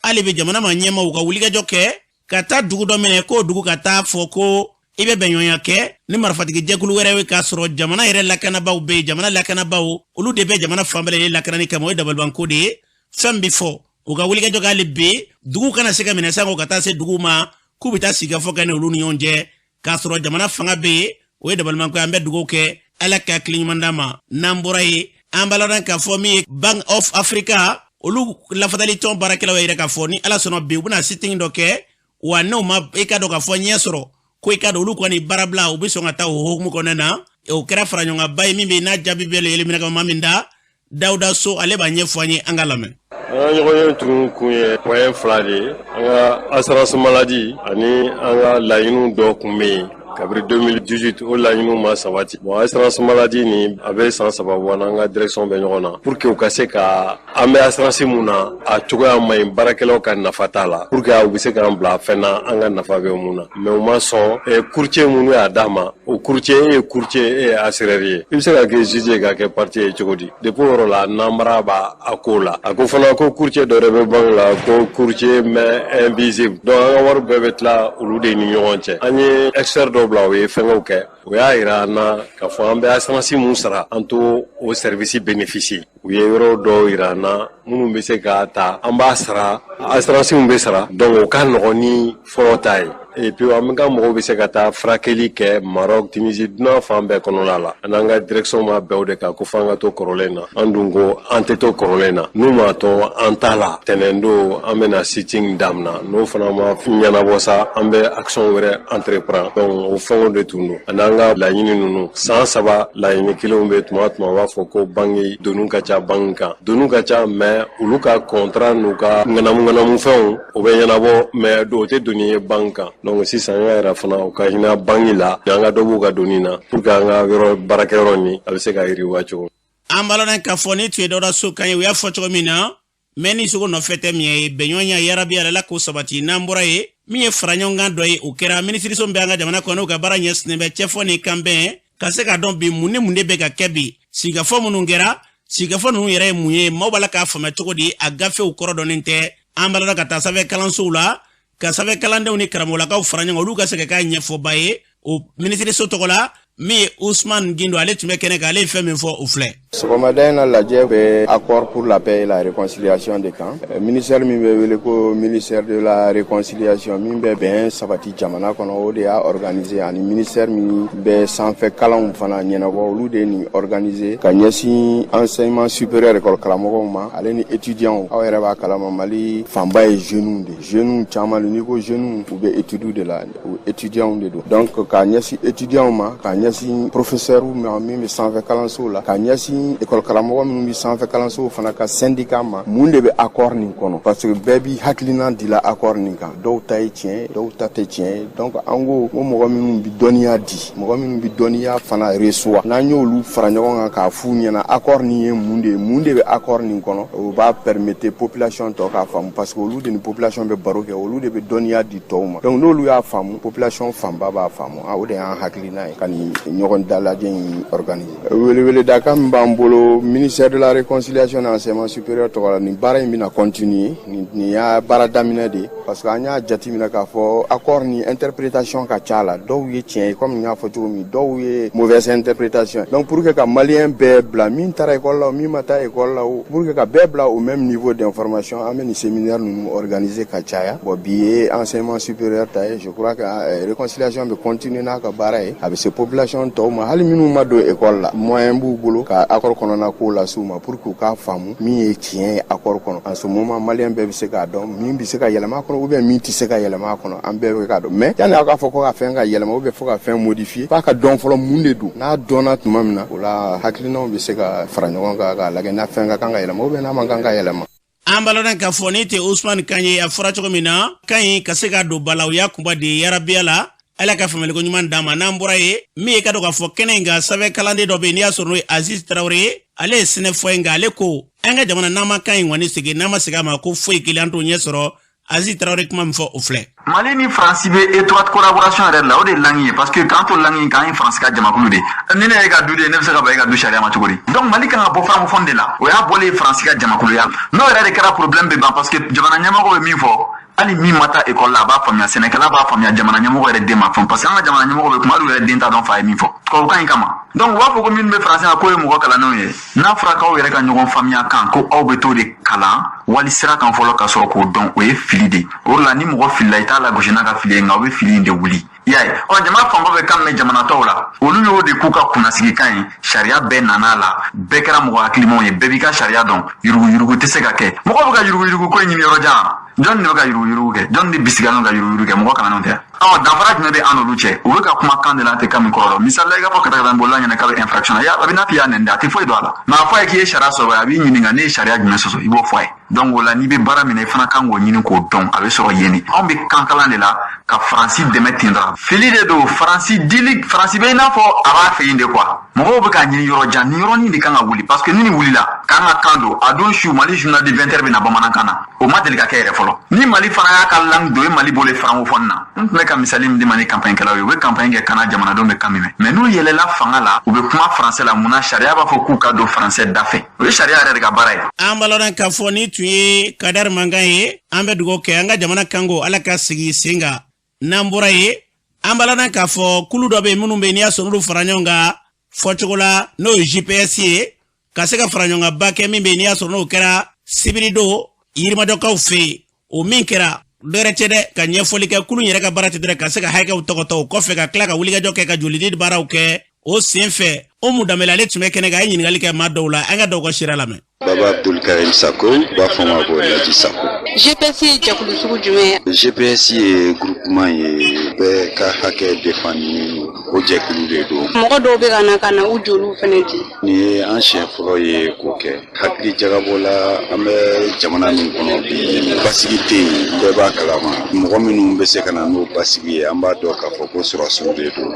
hali bi jamana ma ɲɛmaaw ka wulikajɔ kɛ ka taa dugu dɔ minɛ k'o dugu ka taa fɔ ko i bɛ bɛnɲɔgɔnya kɛ ni marifatigi jɛkulu wɛrɛ ye k'a sɔrɔ jamana yɛrɛ lakanabaaw bɛ yen jamana lakanabaaw olu de bɛ jamana fan bɛɛ lajɛlen lakanani kama o ye dabalibanko de ye fɛn bɛ fɔ u ka wulikajɔ k'ale bi dugu kana se ka minɛ sanko ka taa se dugu ma k'u bɛ taa sigi ka fɔ kɛ ni olu ni ɲɔgɔn cɛ k'a sɔrɔ jamana fanga bɛ yen o ye dabalibanko an bɛ dugawu kɛ ala ka hakili ɲuman d'a ma n'an bɔra yen an baladan k'a fɔ min ye Bank of Africa olu lafatali tɔn baarakɛlaw yɛrɛ k'a fɔ ni ala sɔnna bi u bɛna sitting dɔ kɛ wa n'o ma i ka dɔn k'a fɔ ɲɛ sɔrɔ ko i ka dɔn olu kɔni baarabila u bɛ sɔn ka taa o hukumu kɔnɔna na o kɛra fara ɲɔgɔnba ye min bɛ n'a jaabi bɛɛ lajɛlen minɛ ka maa min da Dawuda So ale b'a ɲɛfɔ an ye an ka lamɛn. An ka ɲɔgɔnye tun kun ye moyen fila de ye an ka assurance maladie ani an ka laɲiniw dɔ kun bɛ yen kabiri 2018 o laɲiniw ma sabati bon assurance maladie ni a bɛ san 3 bɔ n'an ka direction bɛ ɲɔgɔn na pour que u ka se ka an bɛ assurance mun na a cogoya ma ɲi baarakɛlaw ka nafa t'a la pour que u bɛ se k'an bila fɛn na an ka nafa bɛ mun na mais u ma sɔn courtier minnu y'a d'a ma o courtier e ye courtier e ye assureur ye i bɛ se ka kɛ juge ka kɛ partie ye cogo di depuis o yɔrɔ la namara b'a a ko la a ko fana ko courtier dɔ yɛrɛ bɛ banque la ko courtier mais invisible donc an ka wari bɛɛ bɛ tila olu de ni ɲɔgɔn cɛ an ye expert dɔ bila o ye fɛnkɛw kɛ o y'a yira an na k'a fɔ an bɛ assurance mun sara an to o service bénéficie u ye yɔrɔ dɔw yira an na minnu bɛ se k'a ta an b'a sara assurance mun bɛ sara donc o ka nɔgɔn ni fɔlɔ ta ye et puis an ka mɔgɔw bɛ se ka taa furakɛli kɛ Maroc Tunisie dunan fan bɛɛ kɔnɔna la an n'an ka direction ma bɛn o de kan ko f'an ka to kɔrɔlen na an dun ko an tɛ to kɔrɔlen na n'u ma to an ta la tɛnɛn don an bɛna sitting damina n'o fana ma ɲɛnabɔ sa an bɛ action wɛrɛ entreprendre donc o fɛnw de tun don a n'an ka laɲini ninnu san 3 laɲini kelenw bɛ tuma o tuma u b'a fɔ ko banque donu ka ca banque kan donu ka ca mais olu ka contrat n'u ka ŋanamu fɛnw o bɛ ɲɛnabɔ mais o tɛ doni ye banque kan donc sisan an yɛrɛ fana u ka hinɛ banque la an ka dɔ b'u ka doni na pour que an ka yɔrɔ baarakɛyɔrɔ ni a bɛ se ka yiriwa cogo. An baladan k'a fɔ ni tun ye Dawuda So kan ye u y'a fɔ cogo min na mais ni sogo nɔfɛ tɛ min ye bɛnɲɔgɔnya yarabi ala k'o sabati n'an bɔra ye min ye fara ɲɔgɔnkan dɔ ye o kɛra minisiriso bɛ an ka jamana kɔnɔ u ka baara ɲɛsinnen bɛ cɛfɔ ni kanbɛn ka se ka dɔn bi mun ni mun de bɛ ka kɛ bi sigikafɔ minnu kɛra sigikafɔ ninnu yɛrɛ ye mun ye maaw b'a la k'a faamuya cogo di a gafew kɔrɔ dɔnnen tɛ an baladan ka taa sanfɛ kalansow la ka sanfɛ kalandenw ni karamɔgɔlakaw fara ɲɔgɔn olu ka se ka k'a ɲɛfɔba ye o minisiriso tɔgɔ la min ye Ousmane Gindo ale tun bɛ kɛnɛ kan ale ye fɛn min fɔ o filɛ. Sɔgɔmada in na lajɛ bɛ accord pour la paix et la réconciliation de kan ministère min bɛ wele ko ministère de la réconciliation min bɛ bɛn sabati jamana kɔnɔ o de y'a organiser ani ministère min bɛ sanfɛ kalanw fana ɲɛnabɔ olu de ni organiser ka ɲɛsin enseignement supérieur école karamɔgɔw ma ale ni étudiants aw yɛrɛ b'a kalama Mali fanba ye jeunes de jeunes caman n'i ko jeunes u bɛ études de la o étudiants de don donc ka ɲɛsin étudiants ma ka ɲɛsin professeurs ma min bɛ sanfɛ kalanso la ka ɲɛsin école karamɔgɔ minnu bɛ sanfɛ kalanso fana ka syndicat ma mun de bɛ accord nin kɔnɔ parce que bɛɛ bi hakilina dila accord nin kan dɔw ta ye tiɲɛ dɔw ta tɛ tiɲɛ donc an ko mɔgɔ minnu bɛ dɔnniya di mɔgɔ minnu bɛ dɔnniya fana reçoit n'an y'olu fara ɲɔgɔn kan k'a f'u ɲɛna accord nin ye mun de bɛ accord nin kɔnɔ o b'a permettre population tɔ k'a faamu parce que olu de ni population bɛ baro kɛ olu de bɛ dɔnniya di tɔw ma donc n'olu y'a faamu population fanba b'a faamu o de y'an hakilina ye ka nin ɲɔgɔn dalajɛ in organiser welewele da kan min b'an bolo ministère de la réconciliation et enseignement supérieur tɔgɔ la nin baara in bɛna continuer nin y'a baara daminɛ de parce que an y'a jateminɛ k'a fɔ accord ni interprétation ka ca la dɔw ye tiɲɛ ye comme n y'a fɔ cogo min dɔw ye mauvaise interprétation donc pour que ka maliyɛn bɛɛ bila min taara école la o min ma taa école la o pour que ka bɛɛ bila au même niveau d'information an bɛ nin séminaire ninnu organiser ka caya bon bi ye enseignement supérieur ta ye je crois que réconciliation bɛ continuer n'a ka baara ye a bɛ se population population tɔw ma hali minnu ma don école la moyen b'u bolo ka accord kɔnɔna ko la s'u ma pour que u k'a faamu min ye tiɲɛ ye accord kɔnɔ en ce moment malien bɛɛ bɛ se k'a dɔn min bɛ se ka yɛlɛma kɔnɔ ou bien min tɛ se ka yɛlɛma kɔnɔ an bɛɛ bɛ k'a dɔn mais yanni a k'a fɔ ko ka fɛn ka yɛlɛma ou bien fo ka fɛn modifier f'a ka dɔn fɔlɔ mun de don n'a dɔnna tuma min na o la hakilinaw bɛ se ka fara ɲɔgɔn kan k'a lajɛ n'a fɛn ka kan ka yɛlɛma ou bien n'a man kan ka yɛlɛma. An balodan ka fɔ ni tɛ Usman Kanye a fɔra cogo min na Kanye ka se ka don bala o y'a kunba de yarabiya la ala ka family ko ɲuman d'a ma n'an bɔra ye min ye ka dɔn ka fɔ kɛnɛ in kan sɛbɛn kalanden dɔ bɛ yen n'i y'a sɔrɔ n'o ye Aziz Traoré ye ale ye sɛnɛfɔ in nka ale ko an ka jamana n'an ma kan in kɔni segin n'an ma segin a ma ko foyi kelen an t'o ɲɛ sɔrɔ Aziz Traoré kuma min fɔ o filɛ. Mali ni France bɛ étroite collaboration yɛrɛ la o de langue ye parce que quand on langue kan ye France ka jamakulu de ni ne ye ka du de ne bɛ se ka ba e ka du sariya ma cogo di donc Mali kan ka bɔ francophone de la o y'a bɔlen France ka jamakuluya n'o yɛrɛ de kɛra problème bɛ ban parce que jamana ɲɛmɔgɔ bɛ min fɔ hali min ma taa école la a b'a faamuya sɛnɛkɛla b'a faamuya jamana ɲɛmɔgɔ yɛrɛ den ma faamu parce que an ka jamana ɲɛmɔgɔ bɛ kuma hali u yɛrɛ den t'a dɔn fa ye min fɔ tubabukan in kama donc u b'a fɔ ko minnu bɛ français la k'o ye mɔgɔ kalannenw ye n'a fɔra k'aw yɛrɛ ka ɲɔgɔn faamuya kan ko aw bɛ t'o de kalan wali sira kan fɔlɔ ka sɔrɔ k'o dɔn o ye fili de o de la ni mɔgɔ filila i t'a lagosi n'a ka fili ye nka o bɛ fili in de wuli i y'a ye ɔ jama fanba bɛ kan mɛn jamana tɔw la olu y'o de k'u ka kunnasigi kan ye sariya bɛɛ nana a la bɛɛ kɛra mɔgɔ hakilimaw ye bɛɛ b'i ka sariya dɔn yuruguyurugu tɛ se ka kɛ mɔgɔ bɛ ka yuruguyurugu ko ɲini yɔrɔ jan jɔn de bɛ ka yuruguyurugu kɛ jɔn de bisigalen ka yuruguyurugu kɛ mɔgɔ kalannenw tɛ danfara jumɛn bɛ an n'olu cɛ u bɛ ka kuma kan de la tɛ kan min kɔrɔ misali la i k'a fɔ katakanbolila ɲɛna k'a bɛ infraction na a bɛ n'a fɔ i y'a nɛni de a tɛ foyi dɔn a la mɛ a fɔ a ye k'i ye sariya sɔrɔ a b'i ɲininka ne ye sariya jumɛn sɔsɔ i b'o fɔ a ye donc o la n'i bɛ baara min na i fana kan k'o ɲini k'o dɔn a bɛ sɔrɔ yen de anw bɛ kan kalan de la ka faransi dɛmɛ ten dɔrɔn fili de don faransi bɛ i n'a fɔ a b'a fɛ yen de quoi mɔgɔw bɛ k'a ɲini yɔrɔ jan ni yɔrɔnin de kan ka wuli parce que ni nin wulila k'an ka kan don a don su Mali journal de 20h bɛ na bamanankan na o ma deli ka kɛ yɛrɛ fɔlɔ ni Mali fana y'a ka langue don Mali bolo francophone na n tun bɛ ka misali min di ma ni campagne kɛlaw ye u bɛ campagne kɛ kana jamanadenw bɛ kan min mɛn mais n'u yɛlɛla fanga la u bɛ kuma français la mun na sariya b'a fɔ k'u ka don français da fɛ o ye sariya yɛrɛ de ka baara ye. An balodan k'a fɔ ni tun ye Kadari Mankan ye an bɛ dugawu kɛ an ka jamana kanko ala ka sigi sen kan n'an bɔra ye an balodan k'a fɔ kulu dɔ bɛ yen minnu bɛ yen n'i y'a sɔrɔ olu fara ɲɔgɔn kan fɔcogo la n'o ye GPS ye ka se ka fara ɲɔgɔn kan ba kɛ min bɛ yen n'i y'a sɔrɔ n'o kɛra sibiri don yirimajɔkaw fɛ yen o min kɛra dɔwɛrɛ tɛ dɛ ka ɲɛfɔli kɛ kulu yɛrɛ ka baara tɛ dɛ ka se ka hakɛw tɔgɔtɔ o kɔfɛ ka tila ka wulikajɔ kɛ ka jolidi baaraw kɛ o sen fɛ o mu danbɛlɛ ale tun bɛ kɛnɛ kan a ye ɲininkali kɛ maa dɔw la an ka dɔw ka sira lamɛn. Baba Abdul Karim Sako b'a fɔ ma ko Laji Sako. GPS ye jɛkulu sugu jumɛn ye? GPS ye groupement ye bɛɛ ka hakɛ défendre o jɛkulu de don. Mɔgɔ dɔw bɛ ka na ka na u joliw fɛnɛ di. Nin ye an siɲɛ fɔlɔ ye k'o kɛ hakili jagabɔ la an bɛ jamana min kɔnɔ bi basigi tɛ yen bɛɛ b'a kalama mɔgɔ minnu bɛ se ka na n'o basigi ye an b'a dɔn k'a fɔ ko sɔrɔsiw de don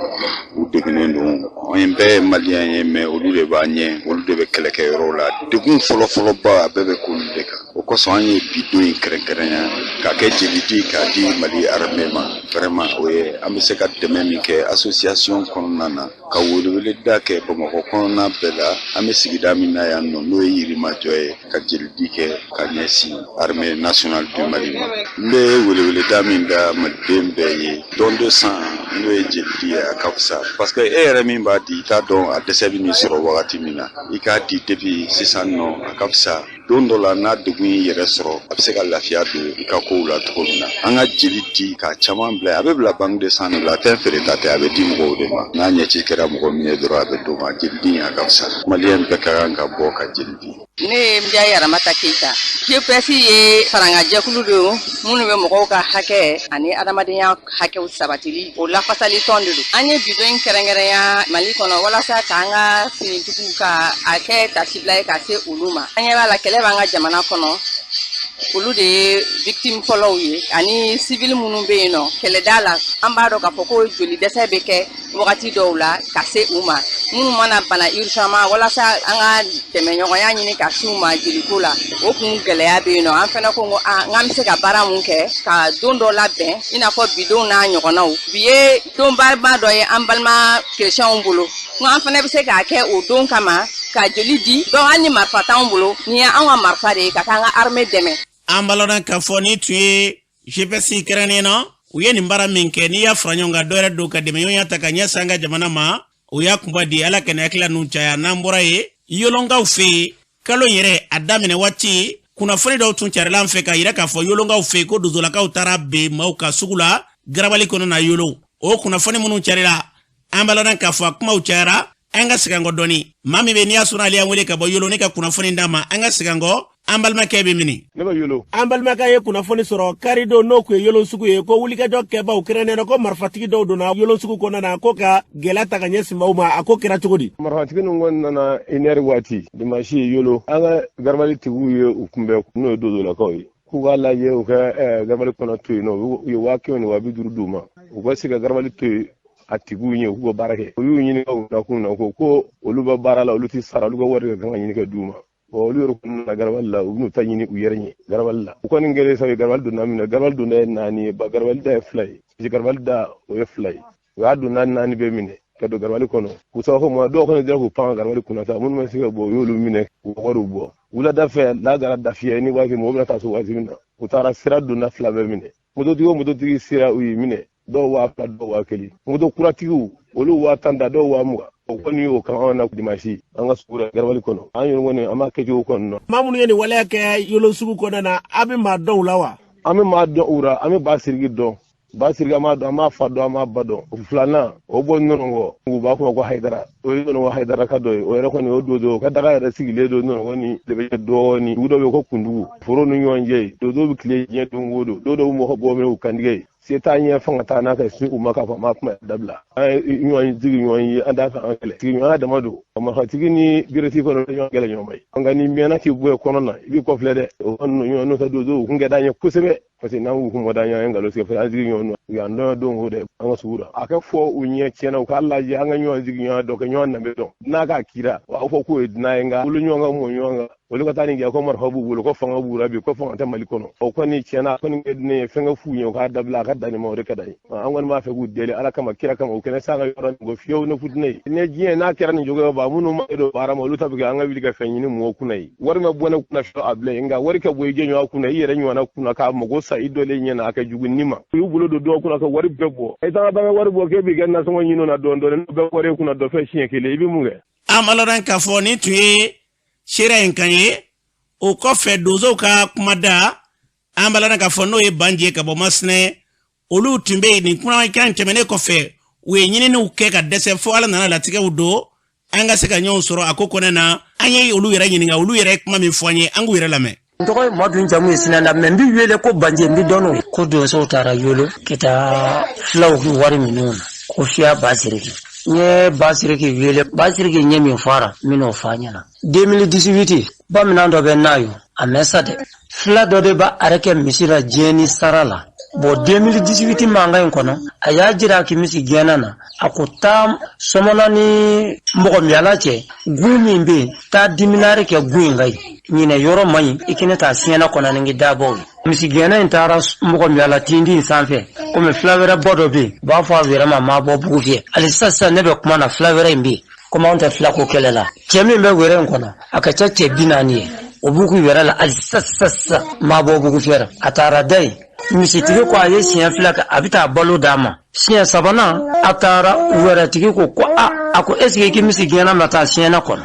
u degunnen don an bɛɛ ye maliyɛn ye mais olu de b'a ɲɛ olu de bɛ kɛlɛkɛyɔrɔw la degun fɔlɔfɔlɔba a bɛɛ bɛ k'olu de kan o kosɔn an ye bidon in kɛrɛnkɛrɛnya k'a kɛ jelidi k'a di Mali armée ma vraiment o ye an bɛ se ka dɛmɛ min kɛ association kɔnɔna na ka weleweleda kɛ Bamakɔ kɔnɔna bɛɛ la an bɛ sigida min na yan nɔ n'o ye yirimajɔ ye ka jelidi kɛ ka ɲɛsin armée nationale du Mali ma n bɛ weleweleda min da maliden bɛɛ ye don dɔ san n'o ye jelidi ye a ka fisa parce que e yɛrɛ min b'a di i t'a dɔn a dɛsɛ bɛ nin sɔrɔ wagati min na i k'a di depuis sisan nɔ a ka fisa don dɔ la n'a degun y'i yɛrɛ sɔrɔ a bɛ se ka lafiya don i ka kow la cogo min na an ka jeli di ka caman bila a bɛ bila banque de sang de la fɛn feere ta tɛ a bɛ di mɔgɔw de ma n'a ɲɛci kɛra mɔgɔ min ye dɔrɔn a bɛ d'o ma jeli di a ka fisa maliyɛn bɛɛ ka kan ka bɔ ka jeli di. Ne ye Mbiaye Aramata Keita GPS ye farangajɛkulu don minnu bɛ mɔgɔw ka hakɛ ani adamadenya hakɛw sabatili o lafasali tɔn de don an ye bidon in kɛrɛnkɛrɛnya Mali kɔnɔ walasa k'an ka finitigiw ka a kɛ tasibila ye ka se olu ma an ɲɛ b'a la kɛlɛ b'an ka jamana kɔnɔ olu de ye victime fɔlɔw ye ani civil minnu bɛ yen nɔ kɛlɛda la an b'a dɔn k'a fɔ ko joli dɛsɛ bɛ kɛ wagati dɔw la ka se u ma minnu mana bana urgemment walasa an ka dɛmɛɲɔgɔnya ɲini ka s'u ma jeliko la o kun gɛlɛya bɛ yen nɔ an fana ko n k'an bɛ se ka baara mun kɛ ka don dɔ labɛn i n'a fɔ bidon n'a ɲɔgɔnnaw bi ye don barima dɔ ye an balima chrétienw bolo n an fana bɛ se k'a kɛ o don kama ka joli di donc hali ni marifa t'anw bolo ni ye an ka marifa de ye ka taa an ka armée dɛmɛ. An balodan k'a fɔ ni tun ye GPS kɛrɛnnen na u ye nin baara min kɛ n'i y'a fara ɲɔgɔn kan dɔ yɛrɛ don ka dɛmɛɲɔgɔnya ta ka ɲɛsin an ka jamana ma o y'a kunba di ala kɛnɛ hakilila ninnu caya n'an bɔra ye yolonkaw fɛ yen kalo yɛrɛ a daminɛ waati kunnafoni dɔw tun carila an fɛ ka yira k'a fɔ yolonkaw fɛ yen ko dozolakaw taara ben maaw ka sugu la garabali kɔnɔ na yolo o kunnafoni minnu carila ambalana ka fo kuma uchara anga sigango doni mami be niya suna aliya wele ka boyolo ne ka kunafoni ndama anga sigango ambalma kebe mini ne ba yolo ambalma ka ye kunafoni soro karido no ku yolo suku ye ko wuli ka jo ke ba ukrene ko marfatigi do do na yolo suku ko na ko ka gelata ka nyesi mauma ako kira chugodi marfatigi no ngona na iner wati de mashi yolo anga garmali tigu ye ukumbe no do la ko ku wala ye o ka garmali kono tu no yo wakio ni wabi duruduma o ko siga garmali tu atigu nye ko barake o yu nyini ko oluba barala oluti sara oluga wori ga nyini ka duma o olu na garwalla ubnu tanyini u yerni garwalla ko ni ngere sawi garwaldu namina garwaldu nani ba garwalda fly ji garwalda o fly wadu nani be mine kado garwali kono ku saw ko mo do ko ne ko pan garwali kuna ta mun ma siga bo yolu mine ko waru bo wula da fe la gara da fiye ni wa ke mo bla ta so wa zimina ku tara sira du na fla be mine mo do ti sira u mine do wa pa do wa keli mo do kuratigu olu wa tanda do wa mu ko ni o kan ona dimashi anga sura garwali kono anyo ngone ama kejo kono mamunu yeni wala ke yolo sugu kono na abi ma do lawa ami ma do ura ami basirgi do basirga ma do ama fa do ama bado fulana o bonno ngo nguba ko haydara o yono haydara ka do o re ko ni o do ka daga ra sigile do no woni de be do ni wudo be ko kundu foro no nyonje do bi kle je do ngodo do mo ko bo me kandige c'est ta nya fanga ta na ka su umaka fa ma kuma dabla ay nyon jigi nyon yi anda ka angele tigi nyon da madu ma ha tigi ni birati ko no nyon gele nyon mai ngani mena ki bu ko non na bi ko flede on nyon no ta do kunga da nya kusebe parce que nan ku mo da nya ngalo se fa jigi nyon ya ndo do ngode anga sura aka fo unye chena ko Allah ji anga nyon jigi nyon do ka nyon na be do na ka kira wa fo ko na nga ulu nyon nga mo nyon nga wolu ko tani ngi ko mar habu wolu ko fanga bura bi ko fanga ta malikono o ko ni chena ko ni ne fanga fu nyon ka dabla ka dani mo re kadai an won ma fe gudele ala kama kira kama o kene sanga yoran go fiyo no fudne ne jiye na kira ni jogo ba munu ma do bara mo luta bi ga anga wi ga fenyi ni mo kunai war ma bona kuna sho able nga war ka boy je nyo kuna yere nyo na kuna ka mo go sa idole nyena aka jugun nima yu bulo do kuna ka war bebo e ta ba war bo ke bi ga na so nyino na do no be wore kuna do fe chien kele ibi munge amaloran ka foni tuye shira enkanye o ko fe dozo ka kumada ambalana ka fono e banje ka bo masne olu tumbe ni kuna kan temene ko fe we nyini ni uke ka dese fo ala na la tike udo anga se ka nyon soro akoko na anye olu yere nyini nga olu yere kuma mi foanye angu yere lame ndokoy modun jamu isinanda membi wele ko banje mbi dono ko dozo tara yolo kita flow ki wari minun ko fiya basiriki nye basiriki wele basiriki nye mi fara mino fanyana 2018 ba minando be nayo amesa de fla do de ba areke misira jeni sarala bo 2018 manga enkono aya jira ki misi genana akutam somona ni mogo mialache gumi mbe ta diminare ke guingai nyine yoro mai ikine ta siena kona ningi dabo misi gena intara mogo miala tindi sanfe kome flavera bodo be ba fa vera mama bo bugufie ali sasa nebe kuma na flavera mbe koma onta flako kelela chemi mbe were enkono akacha che binani obuku vera la ali sasa mabo bugufera atara dai misi tigi ko aye siya flaka abita balo dama siya sabana atara wera tigi ko ako eske ki misi gena mata siya na kono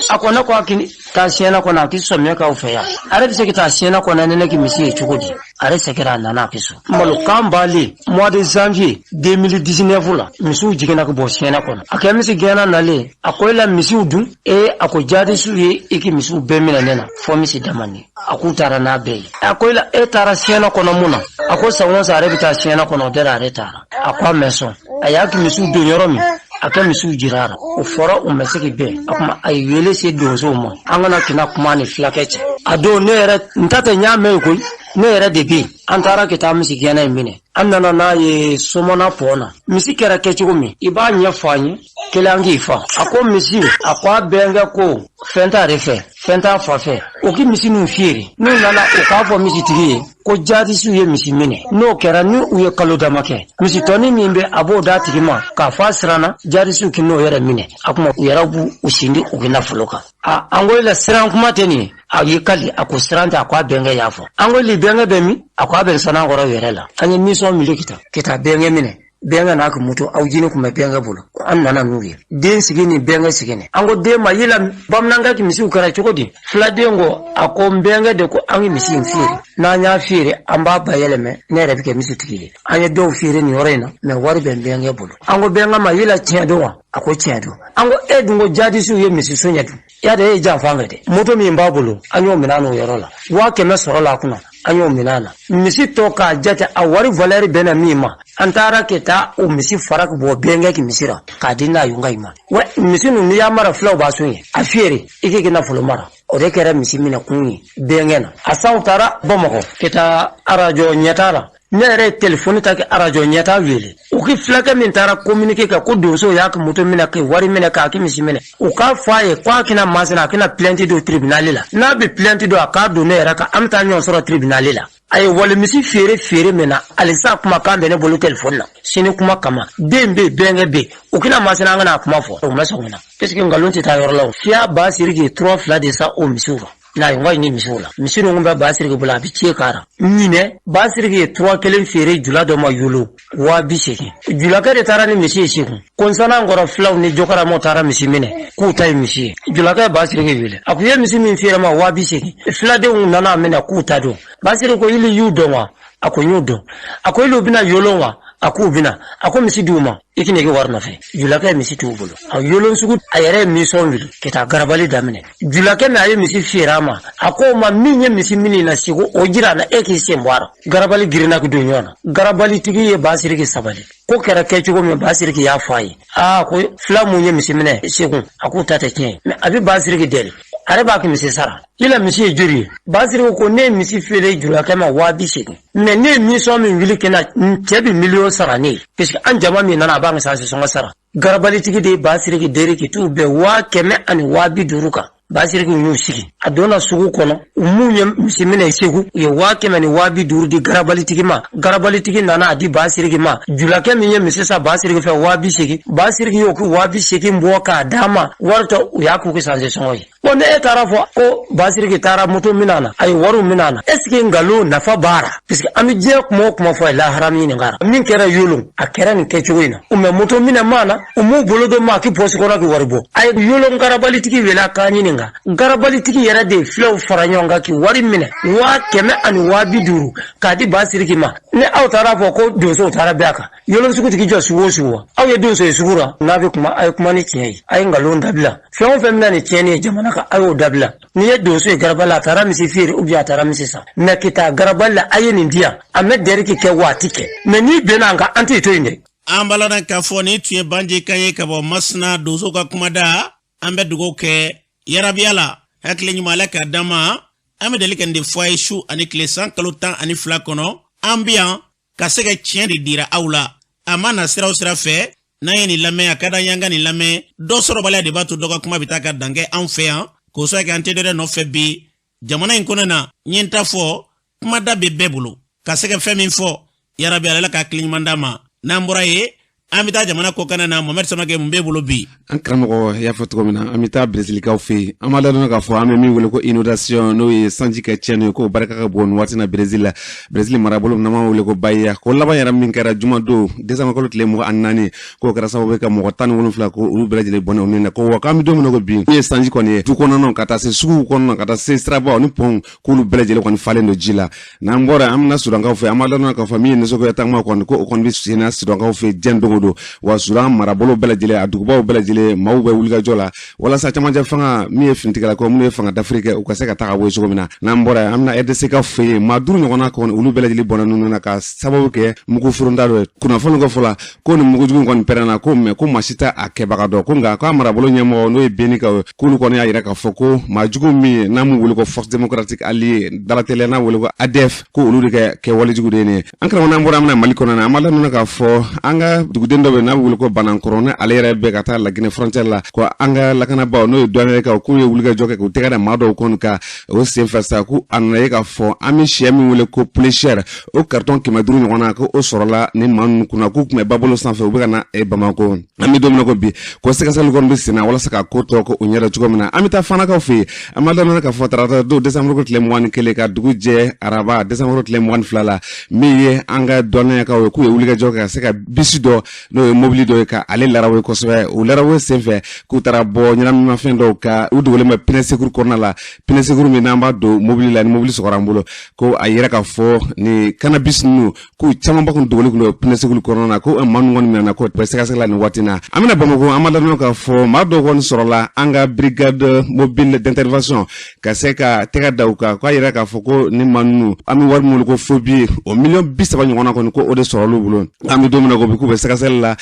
ako na ko akini ta siya na kono akiso me ka ufeya are bi se ki ta siya na kono ne ki misi e chukudi are sekera nana kiso malo kambali mois de janvier 2019 la misi jigena ko bo siya na kono akaya misi gena nale ako ila misi udun ako jadi suye iki misi bemina nena fo misi damani akutara na bei ako ila tara siya na kono muna ako sawon sa rebita siena kono dera retara akwa meso ayaki misu do yoromi aka misu jirara o fora o meseki be akuma aywele se dozo mo angana kina kuma ni flakeche ado nere ntate nyame ko nere de bi antara kita misi gena mine annana na ye somona pona misi kera kechugumi iba nya fanye kelangi fa ako misi akwa benga ko fenta refe fenta fafe oki misi nu fieri no nana o ka fo misi tigi ko jadi su ye misi mine no kera ni uye kaloda make misi toni mimbe abo da tigi ma ka fasrana jadi su kino yere mine akuma uyara bu usindi ugina foloka angoila siran kuma teni agi kali ako siranta akwa benga yafo angoli benga bemi akwa ben sana goro yerela anye miso milikita kita benga mine benga na ka muto au jini kuma benga bolo an nana nuye den sigini benga sigini ango de ma yila bamnanga ki misi ukara chokodi fladengo ako benga de ko angi misi mfiri na nya firi amba bayeleme ne rebike misi tikile anya do firi ni orena me wari benga bolo ango benga ma yila tiadowa ako tiado ango edungo jadi su ye misi sonya du ya de ja fanga de moto mi mbabolo anyo minano yorola wa keme sorola kuna anyo minana misi toka jate awari valeri bena mima antara keta o misi farak bo benga ki misira kadina yunga ima we misi nu ni yamara flow basunye afiere ike kina fulo mara o de kera misi mina kunyi benga na asautara Bamako keta arajo nyatara nere telefoni take arajo nyata wele uki flaka min tara communique ka ko doso yak moto mina ke wari mina ka ki misi mina uka faye kwa kina masina kina plainte do tribunal la na be plainte do aka do ne raka amta nyon soro tribunal la ay wala misi fere mena alisa kuma kambe ne bolu telefoni na sini kuma kama dembe benga be ukina masina ngana kuma fo o maso ngana qu'est-ce que ngalonti ta yorla fia ba sirigi 3 fla de sa o misura na yongwa ni misula misiru ngumba basirigi bula biche kara mine basirigi 3 kelen fere jula do ma yulu wa biseki jula kare tarani misi siku konsana ngora flaw ni jokara mo tara misi mine ku tay misi jula kare basirigi wile akuye misi min fere ma wa biseki fla de nana mena ku tado basirigi ko ili yudo wa akonyudo akoyilo bina yolonwa akubina ako misi duma ikine ke warna fe julaka misi tubulo a yolon sugut ayere mison wil keta garabali damine julaka na ayi misi firama ako ma minye misi mini na sigo ojira na eki sembwara garabali girina ku dunyona garabali tigi ye basiri ke sabali ko kera kechugo me basiri ke ya fayi ko flamu nye misi mine sigo ako tata kien me abi basiri ke del areba ki misi sara ila misi juri basiri ko ne misi fele julaka ma wabi sigo me ne mison min wili kena tebi million sara ne puisque an jama mi nana bang sa songa sara garabali tigi de basiri ki deri ki tu be wa keme ani wabi duruka basiri ki nyusiki adona sugu kono umunye misimine segu ye wa keme ni wabi duru di garabali tigi nana adi basiri ki ma julake minye misisa basiri ki fe wabi seki basiri ki yoku wabi seki mboka dama warta uyaku ki sanse songoyi wonde e tarafo ko basiri ki tara moto minana ay waru minana eske ngalo nafa bara puisque ami je kuma fo la harami ni ngara min kera yulum akera ni kechuina umme moto mina mana umu bolodo ma ki posikora ki warbo ay yulum garabali tigi wela kanyi ni garabali tigi yara de flow faranyonga ki wari mine wa keme ani wabi duru kadi basiri ki ma ne aw tarafo ko doso tarabaka yulum suku tigi jo suwo aw ye doso sugura nabe kuma ay kuma ni tiyi ay ngalo ndabla fon femna ni tiyi jamana ka ayo dabla ni ye doso garabala tara misi firi ubya tara misi sa na kita garabala ayeni ndia amed deriki ke watike me ni benanga anti to inde ambalana ka foni tuye banje kanye ka bo masna doso ka kumada ambe dugo ke yarabiala hakle nyumala ka dama ame delika ndi foye shu ani klesan kalutan ani flakono ambian ka sega chien de dira aula amana sira fe na yeni lame akada yanga ni lame do soro bala de batu doka kuma bitaka dange anfean ko so ka antedere no fe bi jamana inkona na nyenta fo kuma da be bebulo ka sega fe min fo yarabiala ka klin mandama nambura ye amita jamana ko kana na Mohamed Samake mbebulo bi an karamo ya foto mina amita Brazil ka fe amala no ka fo ame mi wele ko inondation no e sanji ka chene ko baraka ka bon watina Brazil marabolo na ma wele ko baya ko laba yaram min kara juma do desama ko le mo annani ko kara sababu ka mo tan wonu fla ko u Brazil bon on na ko wakam do mo ko bi e sanji ko ne tu ko non kata se su ko non kata se straba on pon ko lu Brazil ko falendo jila na mbora amna suranga fe amala no ka famille ne so ko yatama ko bi sina suranga fe jendo wa suran marabolo belajele adugubaw belajele mawbe wulga jola wala sa chamanja fanga mi fintikala ko mu fanga d'Afrique u ka se ka taga bo so mina nambora amna RDC ka fe maduru nyona ko ulu belajele bonanu na ka sababu ke mugu furundaro kuna folo ko fola ko ni mugu jugun kon perana ko me ko masita akeba do ko nga ko marabolo nyamo no e beni ka kulu ko ya ira ka foko majugu mi namu wulu ko force démocratique allié dalatele na wulu ko ADF ko ulu ke wali jugu dene ankara nambora amna maliko na amala no ka fo anga duguden dɔ bɛ n'a bɛ wele ko Banankɔrɔ ne ale yɛrɛ bɛ ka taa Laginɛ frontière la ko an ka lakanabaaw n'o ye dɔnniya ka k'u ye wulikajɔ kɛ k'u tɛgɛ da maa dɔw kɔni ka o senfɛ sa ko a nana ye k'a fɔ an bɛ sɛ min wele ko poulet cher o carton 500 ɲɔgɔn na ko o sɔrɔla ni maa ninnu kunna k'u tun bɛ babolo sanfɛ u bɛ ka na Bamako an bɛ don min na ko bi ko sɛgɛsɛgɛli kɔni bɛ sen na walasa ka ko tɔ ko u ɲɛda cogo min na an bɛ taa Fanakaw fɛ yen an b'a daminɛ k'a fɔ tarata don décembre tile 21 ka dugu jɛ araba décembre tile 22 la min ye an ka dɔnniyakaw ye k'u ye wulikajɔ kɛ ka se ka bisi dɔ n'o ye mobili dɔ ye ka ale larawe kosɛbɛ o larawe senfɛ k'u taara bɔ ɲɛnaminimafɛn dɔw ka u dogolen bɛ pneu secours kɔnɔna la pneu secours min n'an b'a don mobili la ni mobili sɔgɔra an bolo ko a yɛrɛ k'a fɔ ni cannabis ninnu k'u camanba kun dogolen kun don pneu secours kɔnɔna na ko maa ninnu kɔni minɛna ko sɛgɛsɛgɛ la nin waati na an bɛna Bamako an b'a daminɛ k'a fɔ maa dɔw kɔni sɔrɔla an ka brigade mobile d'intervention ka se ka tɛgɛ da u kan k'a yɛrɛ k'a fɔ ko ni maa ninnu an bɛ wari min ko fo bi o $30 ɲɔgɔn na kɔni ko o de sɔrɔlu bolo an bɛ don min na ko bi k'u bɛ sɛgɛsɛgɛli la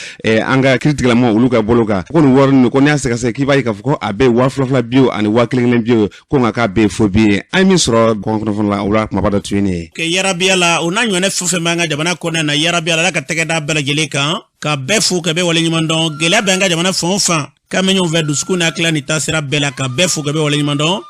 an ka kiiritigɛlama olu ka bolo kan ko nin wari ninnu ko n'i y'a sɛgɛsɛgɛ k'i b'a ye k'a fɔ ko a bɛ $2,000 bio ani $1,000 bio ko nka k'a bɛ fo bi an ye min sɔrɔ kɔnkɔnɔfɔlɔ la o la kumaba dɔ tun ye nin ye. Kɛ yarabiya la o n'a ɲɔgɔnna fɛn fɛn b'an ka jamana kɔnɔna na yarabiya la ala ka tɛgɛ da bɛɛ lajɛlen kan ka bɛɛ fo ka bɛɛ waleɲuman dɔn gɛlɛya bɛ an ka jamana fan o fan k'a mɛ ɲɔgɔn fɛ dusukun n'a tila ni taasira bɛɛ la ka bɛɛ fo ka bɛɛ waleɲuman dɔn